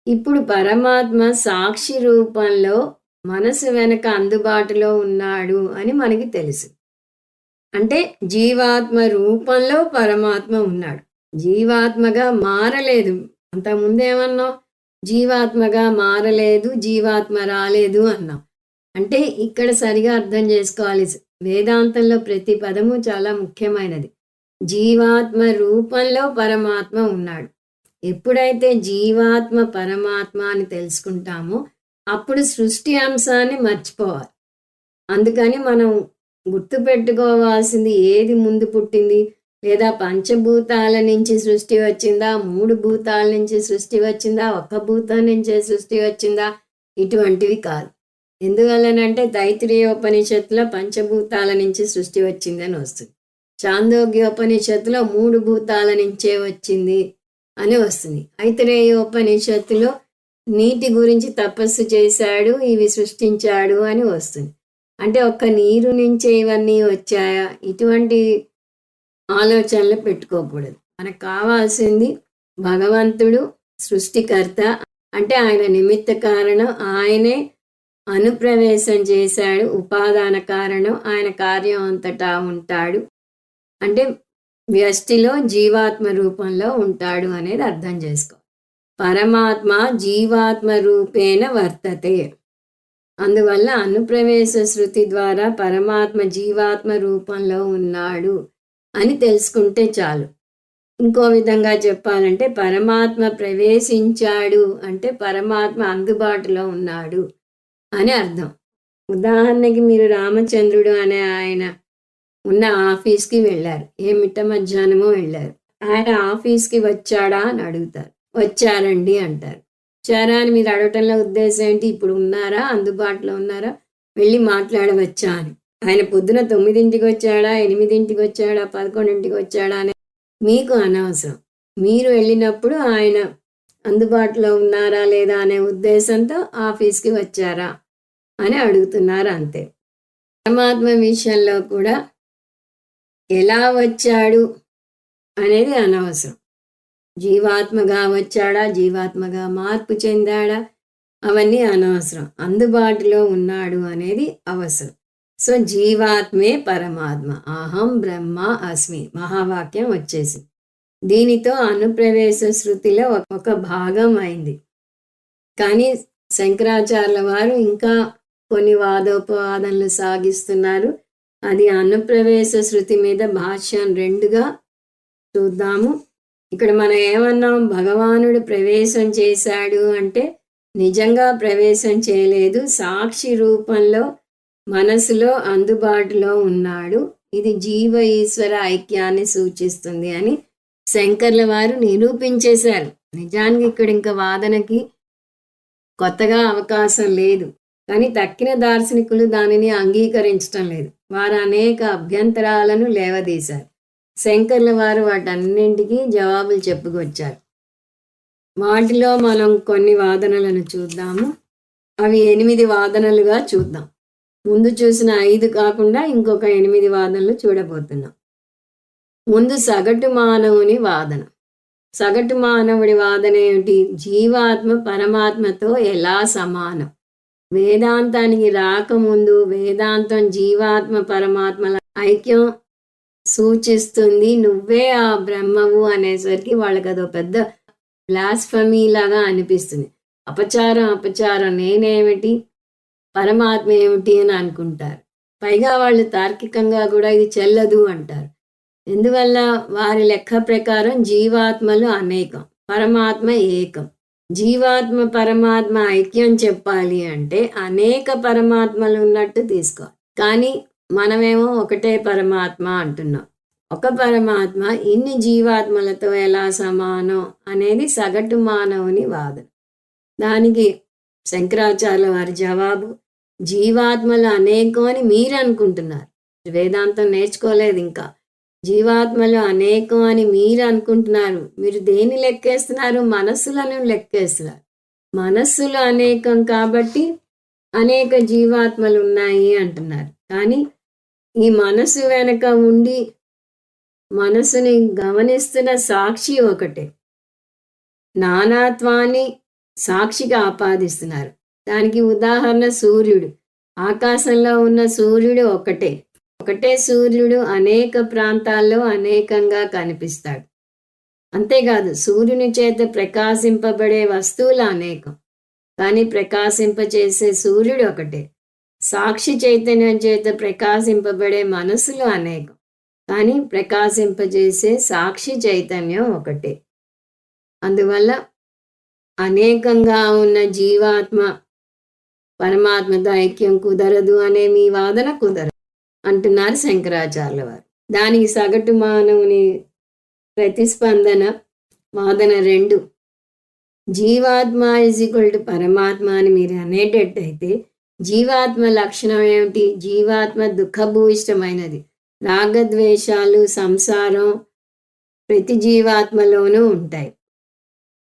ఇప్పుడు పరమాత్మ సాక్షి రూపంలో మనసు వెనక అందుబాటులో ఉన్నాడు అని మనకి తెలుసు. అంటే జీవాత్మ రూపంలో పరమాత్మ ఉన్నాడు. జీవాత్మగా మారలేదు. అంతకుముందేమన్నాం? జీవాత్మగా మారలేదు, జీవాత్మ రాలేదు అన్నాం. అంటే ఇక్కడ సరిగా అర్థం చేసుకోవాలి. వేదాంతంలో ప్రతి పదము చాలా ముఖ్యమైనది. జీవాత్మ రూపంలో పరమాత్మ ఉన్నాడు. ఎప్పుడైతే జీవాత్మ పరమాత్మ అని తెలుసుకుంటామో అప్పుడు సృష్టి అంశాన్ని మర్చిపోవాలి. అందుకని మనం గుర్తుపెట్టుకోవాల్సింది ఏది ముందు పుట్టింది, లేదా పంచభూతాల నుంచి సృష్టి వచ్చిందా, 3 భూతాల నుంచి సృష్టి వచ్చిందా, 1 భూతం నుంచే సృష్టి వచ్చిందా, ఇటువంటివి కాదు. ఎందువల్లనంటే తైత్తిరీయోపనిషత్తులో పంచభూతాల నుంచి సృష్టి వచ్చిందని వస్తుంది. చాందోగ్యోపనిషత్తులో 3 భూతాల నుంచే వచ్చింది అని వస్తుంది. ఐతరేయోపనిషత్తులో నీటి గురించి తపస్సు చేశాడు, ఇవి సృష్టించాడు అని వస్తుంది. అంటే ఒక్క నీరు నుంచే ఇవన్నీ వచ్చాయా? ఇటువంటి ఆలోచనలు పెట్టుకోకూడదు. మనకు కావాల్సింది భగవంతుడు సృష్టికర్త, అంటే ఆయన నిమిత్త కారణం, ఆయనే అనుప్రవేశం చేశాడు, ఉపాదాన కారణం, ఆయన కార్యం అంతటా ఉంటాడు. అంటే వ్యష్టిలో జీవాత్మ రూపంలో ఉంటాడు అనేది అర్థం చేసుకో. పరమాత్మ జీవాత్మ రూపేణ వర్తతే. అందువల్ల అనుప్రవేశ శృతి ద్వారా పరమాత్మ జీవాత్మ రూపంలో ఉన్నాడు అని తెలుసుకుంటే చాలు. ఇంకో విధంగా చెప్పాలంటే పరమాత్మ ప్రవేశించాడు అంటే పరమాత్మ అందుబాటులో ఉన్నాడు అని అర్థం. ఉదాహరణకి మీరు రామచంద్రుడు అనే ఆయన ఉన్న ఆఫీస్కి వెళ్ళారు. ఏ మిట్ట మధ్యాహ్నమో వెళ్ళారు. ఆయన ఆఫీస్కి వచ్చాడా అని అడుగుతారు. వచ్చారండి అంటారు. వచ్చారా అని మీరు అడగటంలో ఉద్దేశం ఏంటి? ఇప్పుడు ఉన్నారా, అందుబాటులో ఉన్నారా, వెళ్ళి మాట్లాడవచ్చా అని. ఆయన పొద్దున 9ంటికి వచ్చాడా, 8ంటికి వచ్చాడా, 11ంటికి వచ్చాడా అని మీకు అనవసరం. మీరు వెళ్ళినప్పుడు ఆయన అందుబాటులో ఉన్నారా లేదా అనే ఉద్దేశంతో ఆఫీస్కి వచ్చారా అని అడుగుతున్నారు అంతే. పరమాత్మ విషయంలో కూడా ఎలా వచ్చాడు అనేది అనవసరం. జీవాత్మగా వచ్చాడా, జీవాత్మగా మార్పు చెందాడా, అవన్నీ అనవసరం. అందుబాటులో ఉన్నాడు అనేది అవసరం. సో జీవాత్మే పరమాత్మ, అహం బ్రహ్మ అస్మి మహావాక్యం వచ్చేసింది. దీనితో అనుప్రవేశ శృతిలో ఒక భాగం అయింది. కానీ శంకరాచార్యుల వారు ఇంకా కొన్ని వాదోపవాదనలు సాగిస్తున్నారు. అది అనుప్రవేశ శృతి మీద భాష్యం 2గా చూద్దాము. ఇక్కడ మనం ఏమన్నాం, భగవానుడు ప్రవేశం చేశాడు అంటే నిజంగా ప్రవేశం చేయలేదు, సాక్షి రూపంలో మనసులో అందుబాటులో ఉన్నాడు. ఇది జీవ ఈశ్వర ఐక్యాన్ని సూచిస్తుంది అని శంకర్ల వారు నిరూపించేశారు. నిజానికి ఇక్కడ ఇంకా వాదనకి కొత్తగా అవకాశం లేదు. కానీ తక్కిన దార్శనికులు దానిని అంగీకరించటం లేదు. వారు అనేక అభ్యంతరాలను లేవదీశారు. శంకర్ల వారు వాటన్నింటికీ జవాబులు చెప్పుకొచ్చారు. వాటిలో మనం కొన్ని వాదనలను చూద్దాము. అవి 8 వాదనలుగా చూద్దాం. ముందు చూసిన 5 కాకుండా ఇంకొక 8 వాదనలు చూడబోతున్నాం. ముందు సగటు మానవుని వాదన. సగటు మానవుడి వాదన ఏమిటి? జీవాత్మ పరమాత్మతో ఎలా సమానం? వేదాంతానికి రాకముందు వేదాంతం జీవాత్మ పరమాత్మల ఐక్యం సూచిస్తుంది, నువ్వే ఆ బ్రహ్మవు అనేసరికి వాళ్ళకి అదో పెద్ద బ్లాస్ఫమీ లాగా అనిపిస్తుంది. అపచారం నేనేమిటి, పరమాత్మ ఏమిటి అని అనుకుంటారు. పైగా వాళ్ళు తార్కికంగా కూడా ఇది చెల్లదు అంటారు. ఎందువల్ల? వారి లెక్క ప్రకారం జీవాత్మలు అనేకం, పరమాత్మ ఏకం. జీవాత్మ పరమాత్మ ఐక్యం చెప్పాలి అంటే అనేక పరమాత్మలు ఉన్నట్టు తీసుకోవాలి. కానీ మనమేమో ఒకటే పరమాత్మ అంటున్నాం. ఒక పరమాత్మ ఇన్ని జీవాత్మలతో ఎలా సమానం అనేది సగటు మానవుని వాదన. దానికి శంకరాచార్యుల వారి జవాబు, జీవాత్మలు అనేకం అని మీరు అనుకుంటున్నారు. వేదాంతం నేర్చుకోలేదు ఇంకా. జీవాత్మలు అనేకం అని మీరు అనుకుంటున్నారు. మీరు దేన్ని లెక్కేస్తున్నారు? మనస్సులను లెక్కేస్తున్నారు. మనస్సులు అనేకం కాబట్టి అనేక జీవాత్మలు ఉన్నాయి అంటున్నారు. కానీ ఈ మనసు వెనక ఉండి మనసుని గమనిస్తున్న సాక్షి ఒకటే. నానాత్వాన్ని సాక్షిగా ఆపాదిస్తున్నారు. దానికి ఉదాహరణ సూర్యుడు. ఆకాశంలో ఉన్న సూర్యుడు ఒకటే సూర్యుడు అనేక ప్రాంతాల్లో అనేకంగా కనిపిస్తాడు. అంతేకాదు, సూర్యుని చేత ప్రకాశింపబడే వస్తువులు అనేకం, కానీ ప్రకాశింపచేసే సూర్యుడు ఒకటే. సాక్షి చైతన్యం చేత ప్రకాశింపబడే మనసులు అనేకం, కానీ ప్రకాశింపజేసే సాక్షి చైతన్యం ఒకటే. అందువల్ల అనేకంగా ఉన్న జీవాత్మ పరమాత్మతో ఐక్యం కుదరదు అనే మీ వాదన కుదరదు అంటున్నారు శంకరాచార్యుల వారు. దానికి సగటు మానవుని ప్రతిస్పందన వాదన 2. జీవాత్మ = పరమాత్మ అని మీరు అనేటట్టయితే జీవాత్మ లక్షణం ఏమిటి? జీవాత్మ దుఃఖభూయిష్టమైనది. రాగద్వేషాలు, సంసారం ప్రతి జీవాత్మలోనూ ఉంటాయి.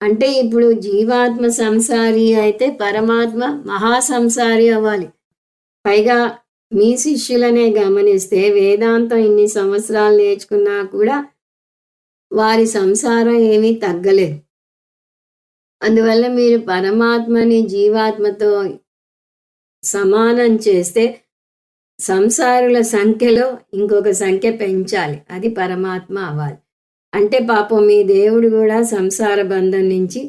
అంటే ఇప్పుడు జీవాత్మ సంసారి అయితే పరమాత్మ మహాసంసారి అవ్వాలి. పైగా మీ శిష్యులనే గమనిస్తే వేదాంతం ఇన్ని సంవత్సరాలు నేర్చుకున్నా కూడా వారి సంసారం ఏమీ తగ్గలేదు. అందువల్ల మీరు పరమాత్మని జీవాత్మతో సమానం చేస్తే సంసారుల సంఖ్యలో ఇంకొక సంఖ్య పెంచాలి, అది పరమాత్మ అవ్వాలి. అంటే పాపం మీ దేవుడు కూడా సంసార బంధం నుంచి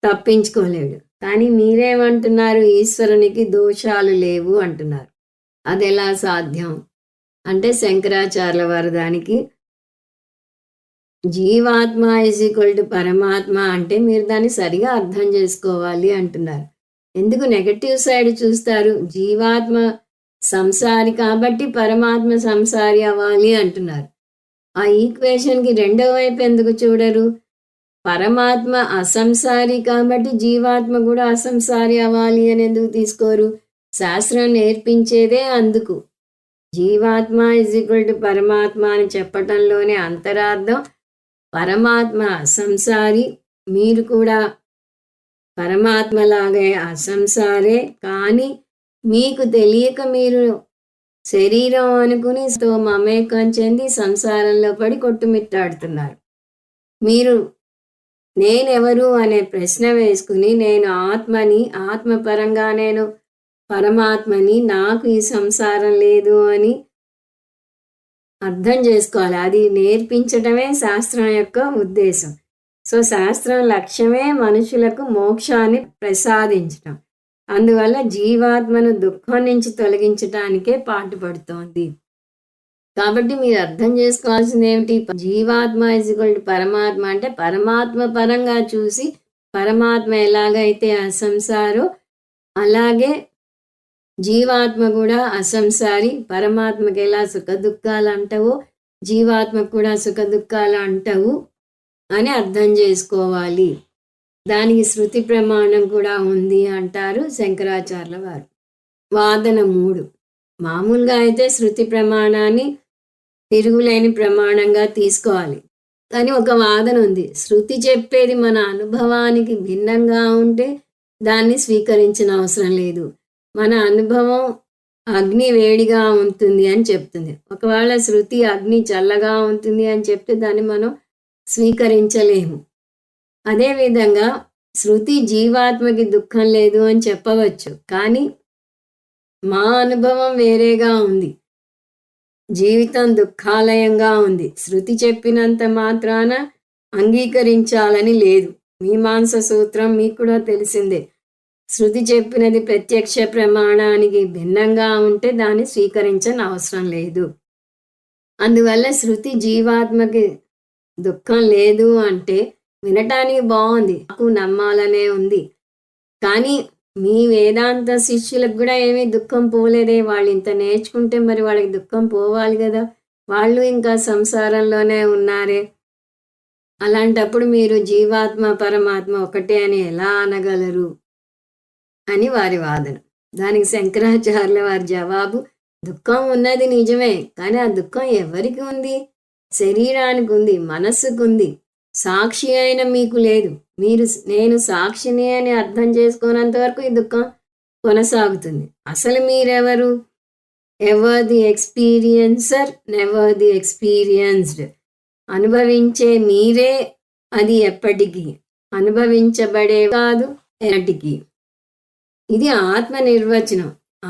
తప్పించుకోలేడు. కానీ మీరేమంటున్నారు? ఈశ్వరునికి దోషాలు లేవు అంటున్నారు. అది ఎలా సాధ్యం అంటే శంకరాచార్యుల వారు దానికి జీవాత్మ = పరమాత్మ అంటే మీరు దాన్ని సరిగా అర్థం చేసుకోవాలి అంటున్నారు. ఎందుకు నెగటివ్ సైడ్ చూస్తారు? జీవాత్మ సంసారి కాబట్టి పరమాత్మ సంసారి అవ్వాలి అంటున్నారు. ఆ ఈక్వేషన్కి రెండో వైపు ఎందుకు చూడరు? పరమాత్మ అసంసారి కాబట్టి జీవాత్మ కూడా అసంసారి అవ్వాలి అని ఎందుకు తీసుకోరు? శాస్త్రం నేర్పించేదే అందుకు. జీవాత్మ ఈజ్ ఈక్వల్ టు పరమాత్మ అని చెప్పటంలోనే అంతరార్థం పరమాత్మ సంసారి, మీరు కూడా పరమాత్మలాగే అసంసారే. కానీ మీకు తెలియక మీరు శరీరం అనుకుని మమేకం చెంది సంసారంలో పడి కొట్టుమిట్టాడుతున్నారు. మీరు నేనెవరు అనే ప్రశ్న వేసుకుని నేను ఆత్మని, ఆత్మపరంగా నేను పరమాత్మని, నాకు ఈ సంసారం లేదు అని అర్థం చేసుకోవాలి. అది నేర్పించటమే శాస్త్రం యొక్క ఉద్దేశం. సో శాస్త్రం లక్ష్యమే మనుషులకు మోక్షాన్ని ప్రసాదించటం. అందువల్ల జీవాత్మను దుఃఖం నుంచి తొలగించటానికే పాటుపడుతోంది. కాబట్టి మీరు అర్థం చేసుకోవాల్సింది ఏమిటి? జీవాత్మ ఇజ్ ఈక్వల్ టు పరమాత్మ అంటే పరమాత్మ పరంగా చూసి పరమాత్మ ఎలాగైతే అసంసారో అలాగే జీవాత్మ కూడా అసంసారి. పరమాత్మకి ఎలా సుఖ దుఃఖాలు అంటవో జీవాత్మకు కూడా సుఖ దుఃఖాలు అంటవు అని అర్థం చేసుకోవాలి. దానికి శృతి ప్రమాణం కూడా ఉంది అంటారు శంకరాచార్యుల వారు. వాదన 3. మామూలుగా అయితే శృతి ప్రమాణాన్ని తిరుగులేని ప్రమాణంగా తీసుకోవాలి. కానీ ఒక వాదన ఉంది, శృతి చెప్పేది మన అనుభవానికి భిన్నంగా ఉంటే దాన్ని స్వీకరించిన అవసరం లేదు. మన అనుభవం అగ్ని వేడిగా ఉంటుంది అని చెప్తుంది. ఒకవేళ శృతి అగ్ని చల్లగా ఉంటుంది అని చెప్తే దాన్ని మనం స్వీకరించలేము. అదేవిధంగా శృతి జీవాత్మకి దుఃఖం లేదు అని చెప్పవచ్చు, కానీ మా అనుభవం వేరేగా ఉంది. జీవితం దుఃఖాలయంగా ఉంది. శృతి చెప్పినంత మాత్రాన అంగీకరించాలని లేదు. మీమాంస సూత్రం మీకు కూడా తెలిసిందే. శృతి చెప్పినది ప్రత్యక్ష ప్రమాణానికి భిన్నంగా ఉంటే దాన్ని స్వీకరించని అవసరం లేదు. అందువల్ల శృతి జీవాత్మకి దుఃఖం లేదు అంటే వినటానికి బాగుంది, నాకు నమ్మాలనే ఉంది. కానీ మీ వేదాంత శిష్యులకు కూడా ఏమీ దుఃఖం పోలేదే. వాళ్ళు ఇంత నేర్చుకుంటే మరి వాళ్ళకి దుఃఖం పోవాలి కదా, వాళ్ళు ఇంకా సంసారంలోనే ఉన్నారే. అలాంటప్పుడు మీరు జీవాత్మ పరమాత్మ ఒకటే అని ఎలా అనగలరు అని వారి వాదన. దానికి శంకరాచార్యుల వారి జవాబు, దుఃఖం ఉన్నది నిజమే, కానీ ఆ దుఃఖం ఎవరికి ఉంది? శరీరానికి ఉంది, మనస్సుకు ఉంది. సాక్షి అయిన మీకు లేదు. మీరు నేను సాక్షిని అని అర్థం చేసుకోనంత వరకు ఈ దుఃఖం కొనసాగుతుంది. అసలు మీరెవరు? Ever the experiencer, never the experienced. అనుభవించే మీరే, అది ఎప్పటికీ. అనుభవించబడే కాదు, ఎన్నటికీ. ఇది ఆత్మ నిర్వచనం.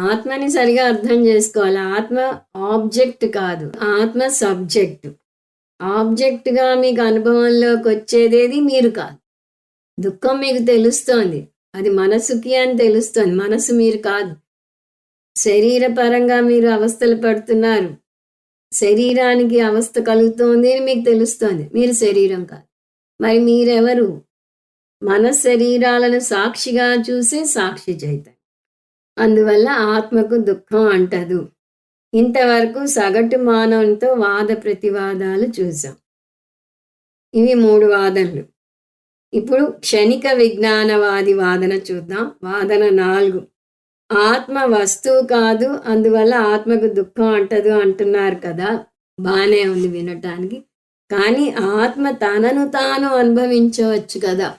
ఆత్మని సరిగా అర్థం చేసుకోవాలి. ఆత్మ ఆబ్జెక్ట్ కాదు, ఆత్మ సబ్జెక్ట్. ఆబ్జెక్ట్గా మీకు అనుభవంలోకి వచ్చేదేది మీరు కాదు. దుఃఖం మీకు తెలుస్తోంది, అది మనసుకి అని తెలుస్తోంది, మనసు మీరు కాదు. శరీరపరంగా మీరు అవస్థలు పడుతున్నారు, శరీరానికి అవస్థ కలుగుతోంది అని మీకు తెలుస్తోంది, మీరు శరీరం కాదు. మరి మీరెవరు? మన శరీరాలను సాక్షిగా చూసే సాక్షి చైతన్యం. అందువల్ల ఆత్మకు దుఃఖం అంటదు. ఇంతవరకు సగటు మానవునితో వాద ప్రతివాదాలు చూసాం. ఇవి 3 వాదనలు. ఇప్పుడు క్షణిక విజ్ఞానవాది వాదన చూద్దాం. వాదన 4. ఆత్మ వస్తువు కాదు, అందువల్ల ఆత్మకు దుఃఖం అంటదు అంటున్నారు కదా. బాగానే ఉంది వినటానికి. కానీ ఆత్మ తనను తాను అనుభవించవచ్చు కదా.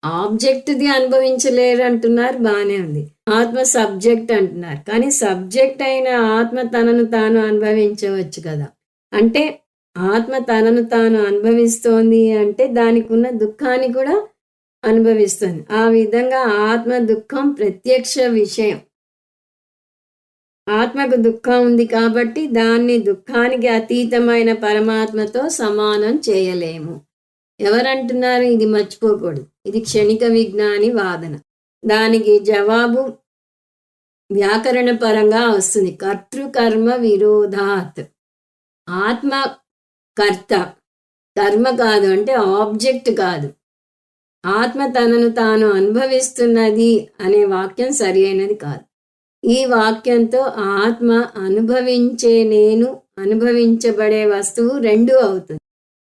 ఆబ్జెక్ట్ది అనుభవించలేరు అంటున్నారు, బాగానే ఉంది. ఆత్మ సబ్జెక్ట్ అంటున్నారు, కానీ సబ్జెక్ట్ అయిన ఆత్మ తనను తాను అనుభవించవచ్చు కదా. అంటే ఆత్మ తనను తాను అనుభవిస్తోంది అంటే దానికి ఉన్న దుఃఖాన్ని కూడా అనుభవిస్తుంది. ఆ విధంగా ఆత్మ దుఃఖం ప్రత్యక్ష విషయం. ఆత్మకు దుఃఖం ఉంది కాబట్టి దాన్ని దుఃఖానికి అతీతమైన పరమాత్మతో సమానం చేయలేము. ఎవరంటున్నారు? ఇది మర్చిపోకూడదు. ఇది క్షణిక విజ్ఞాని వాదన. దానికి జవాబు వ్యాకరణ పరంగా వస్తుంది. కర్తృకర్మ విరోధాత్. ఆత్మ కర్త, కర్మ కాదు అంటే ఆబ్జెక్ట్ కాదు. ఆత్మ తనను తాను అనుభవిస్తున్నది అనే వాక్యం సరి అయినది కాదు. ఈ వాక్యంతో ఆత్మ అనుభవించే నేను, అనుభవించబడే వస్తువు 2 అవుతుంది.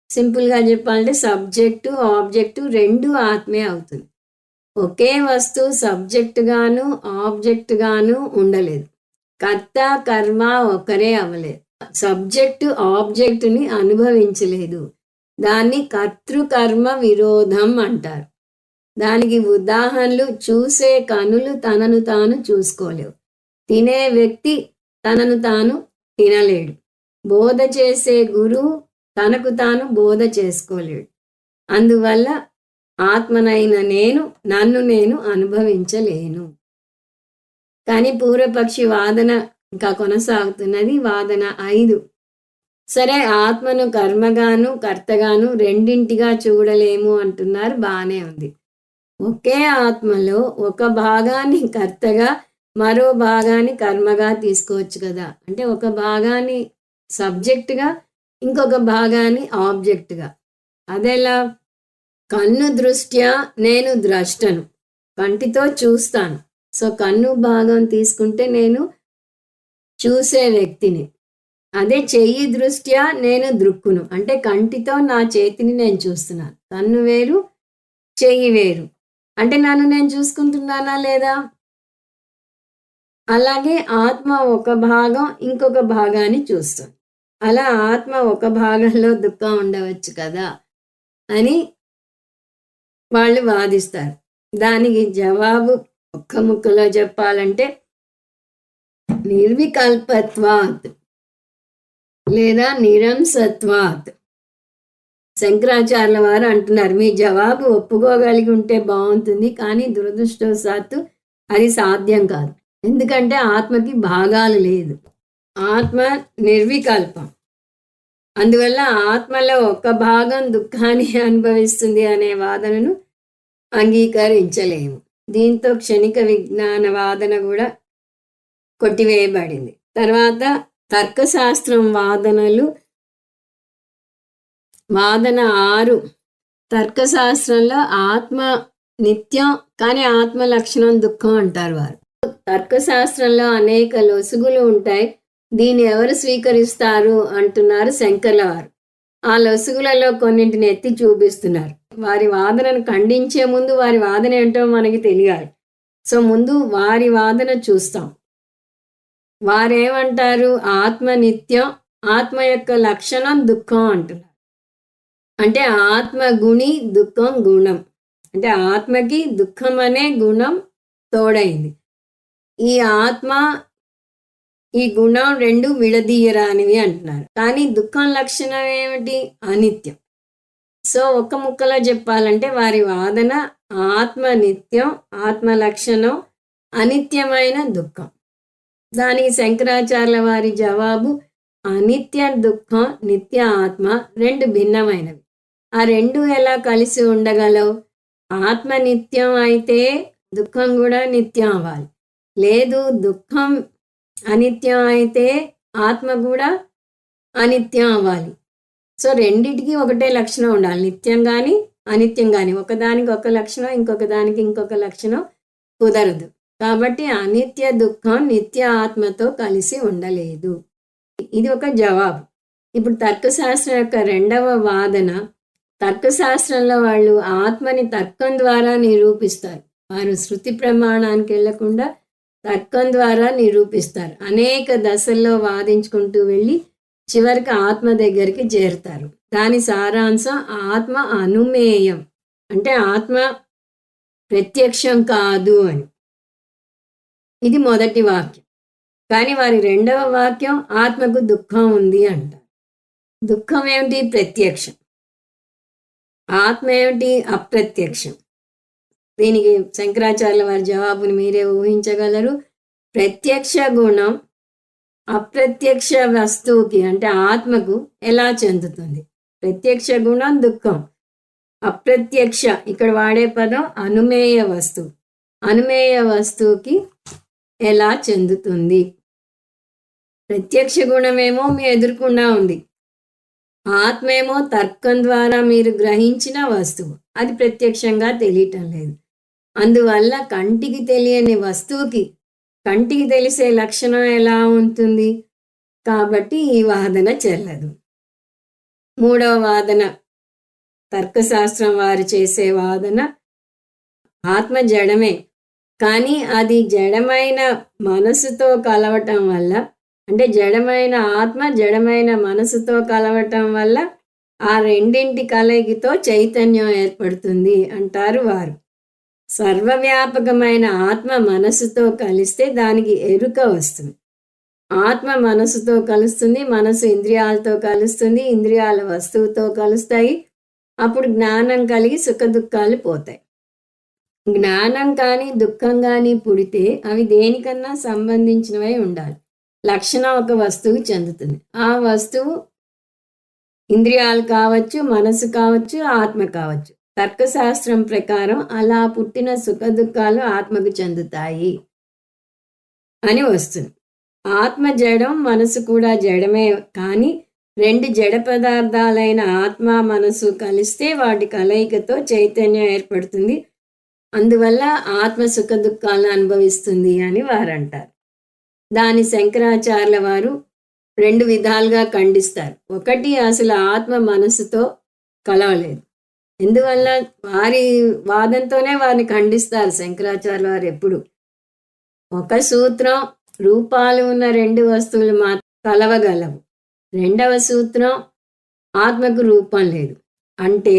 సింపుల్గా చెప్పాలంటే సబ్జెక్టు ఆబ్జెక్టు 2 ఆత్మే అవుతుంది. ఒకే వస్తువు సబ్జెక్టుగాను ఆబ్జెక్టుగాను ఉండలేదు. కర్త కర్మ ఒకరే అవలేదు. సబ్జెక్టు ఆబ్జెక్టుని అనుభవించలేదు. దాన్ని కర్తృకర్మ విరోధం అంటారు. దానికి ఉదాహరణలు చూసే కనులు తనను తాను చూసుకోలేవు. తినే వ్యక్తి తనను తాను తినలేడు. బోధ చేసే గురువు తనకు తాను బోధ చేసుకోలేడు. అందువల్ల ఆత్మనైన నేను నన్ను నేను అనుభవించలేను. కానీ పూర్వపక్షి వాదన ఇంకా కొనసాగుతున్నది. వాదన 5. సరే, ఆత్మను కర్మగాను కర్తగాను రెండింటిగా చూడలేము అంటున్నారు. బానే ఉంది. ఒకే ఆత్మలో ఒక భాగాన్ని కర్తగా మరో భాగాన్ని కర్మగా తీసుకోవచ్చు కదా. అంటే ఒక భాగాన్ని సబ్జెక్టుగా ఇంకొక భాగాన్ని ఆబ్జెక్టుగా. అదెలా? కన్ను దృష్ట్యా నేను ద్రష్టను, కంటితో చూస్తాను. సో కన్ను భాగం తీసుకుంటే నేను చూసే వ్యక్తిని. అదే చెయ్యి దృష్ట్యా నేను దృక్కును, అంటే కంటితో నా చేతిని నేను చూస్తున్నాను. కన్ను వేరు, చెయ్యి వేరు. అంటే నన్ను నేను చూసుకుంటున్నానా లేదా? అలాగే ఆత్మ ఒక భాగం ఇంకొక భాగాన్ని చూస్తుంది. అలా ఆత్మ ఒక భాగంలో దుఃఖం ఉండవచ్చు కదా అని వాళ్ళు వాదిస్తారు. దానికి జవాబు ఒక్క ముక్కలో చెప్పాలంటే నిర్వికల్పత్వాత్ లేదా నిరంసత్వాత్. శంకరాచార్యుల వారు అంటున్నారు, మీ జవాబు ఒప్పుకోగలిగి ఉంటే బాగుంటుంది, కానీ దురదృష్టవశాత్తు అది సాధ్యం కాదు. ఎందుకంటే ఆత్మకి భాగాలు లేదు. ఆత్మ నిర్వికల్పం. అందువల్ల ఆత్మలో ఒక భాగం దుఃఖాన్ని అనుభవిస్తుంది అనే వాదనను అంగీకరించలేము. దీంతో క్షణిక విజ్ఞాన వాదన కూడా కొట్టివేయబడింది. తర్వాత తర్కశాస్త్రం వాదనలు. వాదన 6. తర్కశాస్త్రంలో ఆత్మ నిత్యం, కానీ ఆత్మ లక్షణం దుఃఖం అంటారు వారు. తర్కశాస్త్రంలో అనేక లొసుగులు ఉంటాయి, దీన్ని ఎవరు స్వీకరిస్తారు అంటున్నారు శంకర్ల వారు. ఆ లొసుగులలో కొన్నింటిని ఎత్తి చూపిస్తున్నారు. వారి వాదనను ఖండించే ముందు వారి వాదన ఏంటో మనకి తెలియాలి. సో ముందు వారి వాదన చూస్తాం. వారేమంటారు? ఆత్మ నిత్యం, ఆత్మ యొక్క లక్షణం దుఃఖం అంటున్నారు. అంటే ఆత్మ గుణి, దుఃఖం గుణం. అంటే ఆత్మకి దుఃఖం అనే గుణం తోడైంది. ఈ ఆత్మ ఈ గుణం రెండు విడదీయరానివి అంటున్నారు. కానీ దుఃఖం లక్షణం ఏమిటి? అనిత్యం. సో ఒక్క ముక్కలో చెప్పాలంటే వారి వాదన ఆత్మ నిత్యం, ఆత్మ లక్షణం అనిత్యమైన దుఃఖం. దానికి శంకరాచార్యుల వారి జవాబు అనిత్య దుఃఖం, నిత్య ఆత్మ రెండు భిన్నమైనవి. ఆ రెండు ఎలా కలిసి ఉండగలవు? ఆత్మ నిత్యం అయితే దుఃఖం కూడా నిత్యం అవ్వాలి. లేదు, దుఃఖం అనిత్యం అయితే ఆత్మ కూడా అనిత్యం అవ్వాలి. సో రెండిటికి ఒకటే లక్షణం ఉండాలి, నిత్యం కానీ అనిత్యం కానీ. ఒకదానికి ఒక లక్షణం, ఇంకొక దానికి ఇంకొక లక్షణం కుదరదు. కాబట్టి అనిత్య దుఃఖం నిత్య ఆత్మతో కలిసి ఉండలేదు. ఇది ఒక జవాబు. ఇప్పుడు తర్కశాస్త్రం యొక్క రెండవ వాదన. తర్కశాస్త్రంలో వాళ్ళు ఆత్మని తర్కం ద్వారా నిరూపిస్తారు. వారు శృతి ప్రమాణానికి వెళ్లకుండా తర్కం ద్వారా నిరూపిస్తారు. అనేక దశల్లో వాదించుకుంటూ వెళ్ళి చివరికి ఆత్మ దగ్గరికి చేరుతారు. దాని సారాంశం ఆత్మ అనుమేయం, అంటే ఆత్మ ప్రత్యక్షం కాదు అని. ఇది మొదటి వాక్యం. కానీ వారి రెండవ వాక్యం ఆత్మకు దుఃఖం ఉంది అంటారు. దుఃఖం ఏమిటి? ప్రత్యక్షం. ఆత్మ ఏమిటి? అప్రత్యక్షం. దీనికి శంకరాచార్యుల వారి జవాబుని మీరే ఊహించగలరు. ప్రత్యక్ష గుణం అప్రత్యక్ష వస్తువుకి అంటే ఆత్మకు ఎలా చెందుతుంది? ప్రత్యక్ష గుణం దుఃఖం, అప్రత్యక్ష ఇక్కడ వాడే పదం అనుమేయ వస్తువు. అనుమేయ వస్తువుకి ఎలా చెందుతుంది? ప్రత్యక్ష గుణమేమో మీ ఎదురుకుండా ఉంది, ఆత్మేమో తర్కం ద్వారా మీరు గ్రహించిన వస్తువు, అది ప్రత్యక్షంగా తెలియటం లేదు. అందువల్ల కంటికి తెలియని వస్తువుకి కంటికి తెలిసే లక్షణం ఎలా ఉంటుంది? కాబట్టి ఈ వాదన చెల్లదు. మూడవ వాదన, తర్కశాస్త్రం వారు చేసే వాదన ఆత్మ జడమే, కానీ అది జడమైన మనసుతో కలవటం వల్ల, అంటే జడమైన ఆత్మ జడమైన మనసుతో కలవటం వల్ల ఆ రెండింటి కలయికతో చైతన్యం ఏర్పడుతుంది అంటారు వారు. సర్వవ్యాపకమైన ఆత్మ మనసుతో కలిస్తే దానికి ఎరుక వస్తుంది. ఆత్మ మనసుతో కలుస్తుంది, మనసు ఇంద్రియాలతో కలుస్తుంది, ఇంద్రియాల వస్తువుతో కలుస్తాయి. అప్పుడు జ్ఞానం కలిగి సుఖదుఖాలు పోతాయి. జ్ఞానం కానీ దుఃఖం కానీ పుడితే అవి దేనికన్నా సంబంధించినవై ఉండాలి. లక్షణం ఒక వస్తువు చెందుతుంది. ఆ వస్తువు ఇంద్రియాలు కావచ్చు, మనసు కావచ్చు, ఆత్మ కావచ్చు. తర్కశాస్త్రం ప్రకారం అలా పుట్టిన సుఖదుఖాలు ఆత్మకు చెందుతాయి అని వస్తుంది. ఆత్మ జడం, మనసు కూడా జడమే. కానీ రెండు జడ పదార్థాలైన ఆత్మ మనసు కలిస్తే వాటి కలయికతో చైతన్యం ఏర్పడుతుంది. అందువల్ల ఆత్మ సుఖ దుఃఖాలను అనుభవిస్తుంది అని వారు అంటారు. దాని శంకరాచార్యుల వారు రెండు విధాలుగా ఖండిస్తారు. ఒకటి, అసలు ఆత్మ మనసుతో కలవలేదు. ఎందువల్ల వారి వాదంతోనే వారిని ఖండిస్తారు శంకరాచార్యుల వారు ఎప్పుడు. ఒక సూత్రం, రూపాలు ఉన్న రెండు వస్తువులు మాత్రం కలవగలవు. రెండవ సూత్రం, ఆత్మకు రూపం లేదు. అంటే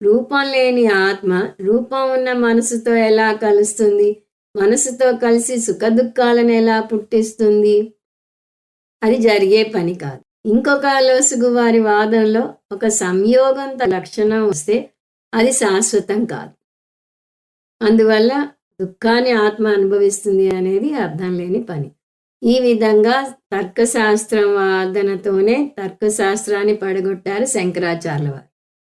రూపం లేని ఆత్మ రూపం ఉన్న మనసుతో ఎలా కలుస్తుంది? మనసుతో కలిసి సుఖదుఖాలను ఎలా పుట్టిస్తుంది? అది జరిగే పని కాదు. ఇంకొక లోసుగు వారి వాదంలో ఒక సంయోగంత లక్షణం వస్తే అది శాశ్వతం కాదు. అందువల్ల దుఃఖాన్ని ఆత్మ అనుభవిస్తుంది అనేది అర్థం లేని పని. ఈ విధంగా తర్కశాస్త్రం వాదనతోనే తర్కశాస్త్రాన్ని పడగొట్టారు శంకరాచార్యుల వారు.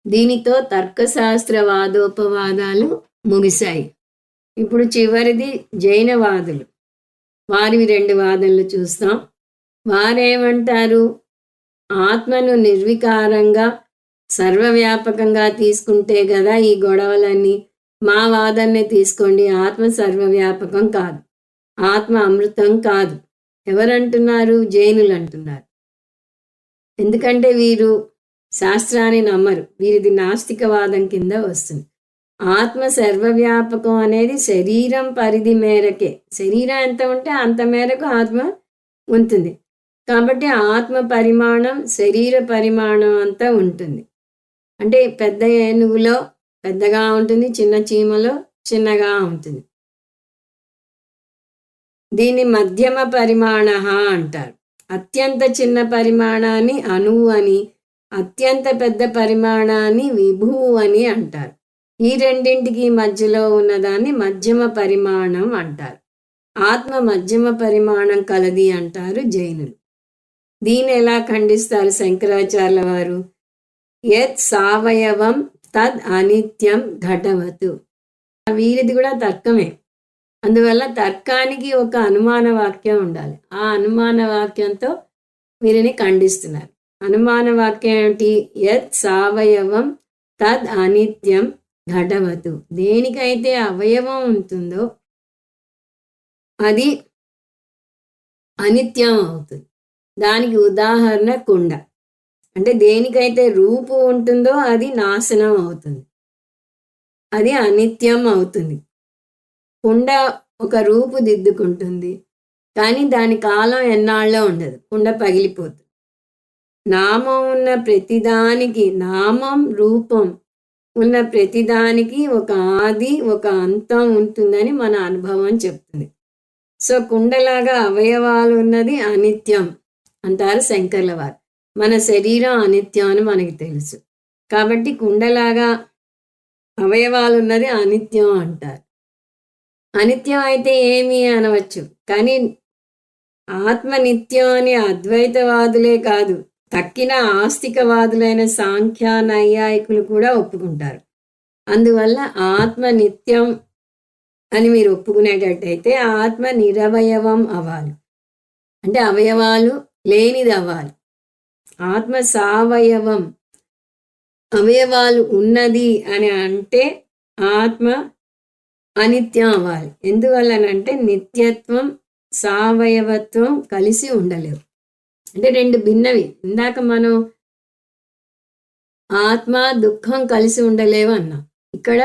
దీనితో తర్కశాస్త్ర వాదోపవాదాలు ముగిశాయి. ఇప్పుడు చివరిది జైనవాదులు. వారివి రెండు వాదనలు చూస్తాం. వారేమంటారు? ఆత్మను నిర్వికారంగా సర్వవ్యాపకంగా తీసుకుంటే కదా ఈ గొడవలన్నీ. మా వాదన్నే తీసుకోండి, ఆత్మ సర్వవ్యాపకం కాదు, ఆత్మ అమృతం కాదు. ఎవరంటున్నారు? జైనులు అంటున్నారు. ఎందుకంటే వీరు శాస్త్రాన్ని నమ్మరు. వీరిది నాస్తికవాదం కింద వస్తుంది. ఆత్మ సర్వవ్యాపకం అనేది శరీరం పరిధి మేరకే. శరీరం ఎంత ఉంటే అంత మేరకు ఆత్మ ఉంటుంది. కాబట్టి ఆత్మ పరిమాణం శరీర పరిమాణం అంతా ఉంటుంది. అంటే పెద్ద ఏనుగులో పెద్దగా ఉంటుంది, చిన్న చీమలో చిన్నగా ఉంటుంది. దీన్ని మధ్యమ పరిమాణ అంటారు. అత్యంత చిన్న పరిమాణాన్ని అణువు అని, అత్యంత పెద్ద పరిమాణాన్ని విభువు అని అంటారు. ఈ రెండింటికి మధ్యలో ఉన్నదాన్ని మధ్యమ పరిమాణం అంటారు. ఆత్మ మధ్యమ పరిమాణం కలది అంటారు జైనులు. దీన్ని ఎలా ఖండిస్తారు శంకరాచార్యుల వారు? యత్ సావయవం తద్ అనిత్యం ఘటవతు. వీరిది కూడా తర్కమే. అందువల్ల తర్కానికి ఒక అనుమాన వాక్యం ఉండాలి. ఆ అనుమాన వాక్యంతో వీరిని ఖండిస్తున్నారు. అనుమాన వాక్యం ఏమిటి? యత్ సావయవం తద్ అనిత్యం ఘటవతు. దేనికైతే అవయవం ఉంటుందో అది అనిత్యం అవుతుంది. దానికి ఉదాహరణ కుండ. అంటే దేనికైతే రూపు ఉంటుందో అది నాశనం అవుతుంది, అది అనిత్యం అవుతుంది. కుండ ఒక రూపు దిద్దుకుంటుంది, కానీ దాని కాలం ఎన్నాళ్ళో ఉండదు, కుండ పగిలిపోతుంది. నామం ఉన్న ప్రతిదానికి, నామం రూపం ఉన్న ప్రతిదానికి ఒక ఆది ఒక అంతం ఉంటుందని మన అనుభవం చెప్తుంది. సో కుండలాగా అవయవాలు ఉన్నది అనిత్యం అంటారు శంకర్ల వారు. మన శరీరం అనిత్యం అని మనకి తెలుసు. కాబట్టి కుండలాగా అవయవాలు ఉన్నది అనిత్యం అంటారు. అనిత్యం అయితే ఏమి అనవచ్చు, కానీ ఆత్మ నిత్యం అని అద్వైతవాదులే కాదు, తక్కిన ఆస్తికవాదులైన సాంఖ్య నైయాయికులు కూడా ఒప్పుకుంటారు. అందువల్ల ఆత్మ నిత్యం అని మీరు ఒప్పుకునేటట్టయితే ఆత్మ నిరవయవం అవ్వాలి, అంటే అవయవాలు లేనిది అవ్వాలి. ఆత్మ సావయవం, అవయవాలు ఉన్నది అని అంటే ఆత్మ అనిత్యం అవ్వాలి. ఎందువల్లనంటే నిత్యత్వం సావయవత్వం కలిసి ఉండలేవు, అంటే రెండు భిన్నవి. ఇందాక మనం ఆత్మ దుఃఖం కలిసి ఉండలేవు అన్నాం. ఇక్కడ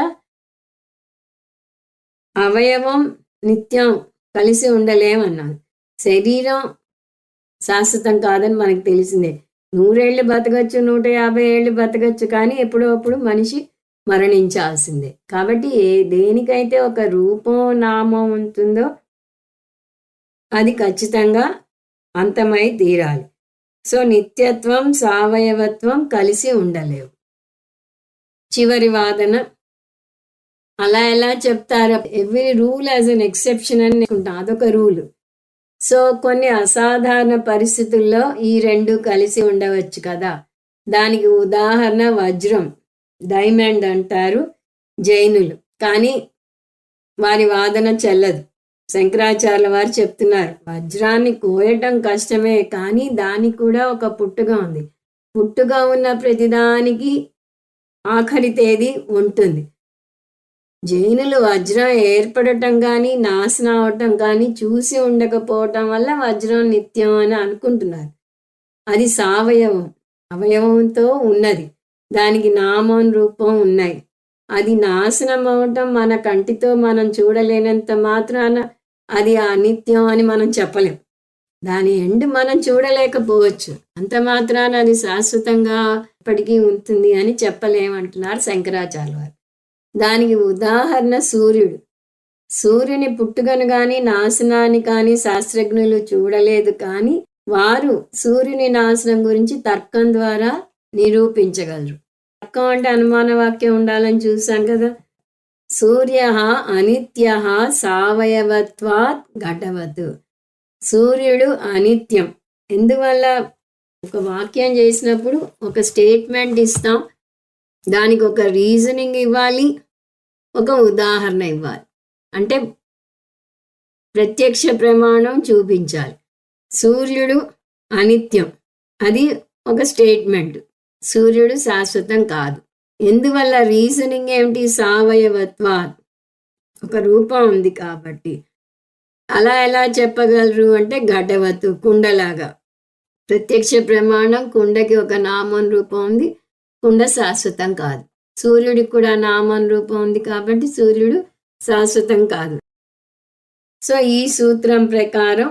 అవయవం నిత్యం కలిసి ఉండలేమన్నాను. శరీరం శాశ్వతం కాదని మనకు తెలిసిందే. 100 ఏళ్ళు బతకచ్చు, 150 ఏళ్ళు బతకచ్చు, కానీ ఎప్పుడో అప్పుడు మనిషి మరణించాల్సిందే. కాబట్టి దేనికైతే ఒక రూపం, నామం ఉంటుందో అది ఖచ్చితంగా అంతమై తీరాలి. సో నిత్యత్వం, సావయవత్వం కలిసి ఉండలేవు. చివరి వాదన, అలా ఎలా చెప్తారు? Every rule as an exception అని అనుకుంటాం, అదొక రూలు. సో కొన్ని అసాధారణ పరిస్థితుల్లో ఈ రెండు కలిసి ఉండవచ్చు కదా. దానికి ఉదాహరణ వజ్రం, డైమండ్ అంటారు జైనులు. కానీ వారి వాదన చెల్లదు. శంకరాచార్యుల వారు చెప్తున్నారు, వజ్రాన్ని కోయటం కష్టమే, కానీ దానికి కూడా ఒక పుట్టుక ఉంది. పుట్టుక ఉన్న ప్రతిదానికి ఆఖరి తేదీ ఉంటుంది. జైనులు వజ్రం ఏర్పడటం కానీ నాశనం అవటం కానీ చూసి ఉండకపోవటం వల్ల వజ్రం నిత్యం అని అనుకుంటున్నారు. అది సావయవం, అవయవంతో ఉన్నది, దానికి నామం, రూపం ఉన్నాయి. అది నాశనం అవటం మన కంటితో మనం చూడలేనంత మాత్రాన అది అనిత్యం అని మనం చెప్పలేం. దాని ఎండ్ మనం చూడలేకపోవచ్చు, అంత మాత్రాన అది శాశ్వతంగా ఎప్పటికీ ఉంటుంది అని చెప్పలేమంటున్నారు శంకరాచార్యుల వారు. దానికి ఉదాహరణ సూర్యుడు. సూర్యుని పుట్టుకను కానీ నాశనాన్ని కానీ శాస్త్రజ్ఞులు చూడలేదు, కానీ వారు సూర్యుని నాశనం గురించి తర్కం ద్వారా నిరూపించగలరు. తర్కం అంటే అనుమాన వాక్యం ఉండాలని చూసాం కదా. సూర్య అనిత్య సావయవత్వాత్ ఘటవత్. సూర్యుడు అనిత్యం. ఎందువల్ల? ఒక వాక్యం చేసినప్పుడు ఒక స్టేట్మెంట్ ఇస్తాం, దానికి ఒక రీజనింగ్ ఇవ్వాలి, ఒక ఉదాహరణ ఇవ్వాలి, అంటే ప్రత్యక్ష ప్రమాణం చూపించాలి. సూర్యుడు అనిత్యం, అది ఒక స్టేట్మెంట్. సూర్యుడు శాశ్వతం కాదు. ఎందువల్ల? రీజనింగ్ ఏమిటి? సావయవత్వాత్, ఒక రూపం ఉంది కాబట్టి. అలా ఎలా చెప్పగలరు అంటే ఘటవత్, కుండలాగా. ప్రత్యక్ష ప్రమాణం, కుండకి ఒక నామం, రూపం ఉంది, కుండ శాశ్వతం కాదు. సూర్యుడికి కూడా నామం, రూపం ఉంది కాబట్టి సూర్యుడు శాశ్వతం కాదు. సో ఈ సూత్రం ప్రకారం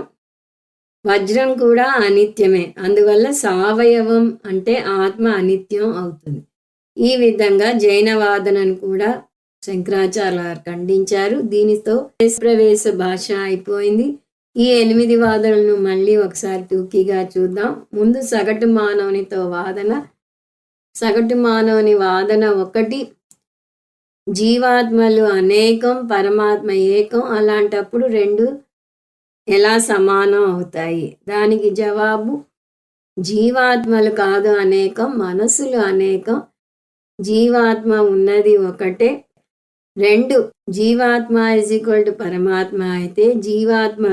వజ్రం కూడా అనిత్యమే. అందువల్ల సావయవం అంటే ఆత్మ అనిత్యం అవుతుంది. ఈ విధంగా జైన వాదనను కూడా శంకరాచార్యుల వారు ఖండించారు. దీనితో ప్రవేశ భాష అయిపోయింది. ఈ 8 వాదనలను మళ్ళీ ఒకసారి టూకీగా చూద్దాం. ముందు సగటు మానవునితో వాదన. సగటు మానవుని వాదన 1, జీవాత్మలు అనేకం, పరమాత్మ ఏకం. అలాంటప్పుడు రెండు ఎలా సమానం అవుతాయి? దానికి జవాబు, జీవాత్మలు కాదు అనేకం, మనసులు అనేకం, జీవాత్మ ఉన్నది ఒకటే. 2, జీవాత్మ = పరమాత్మ అయితే జీవాత్మ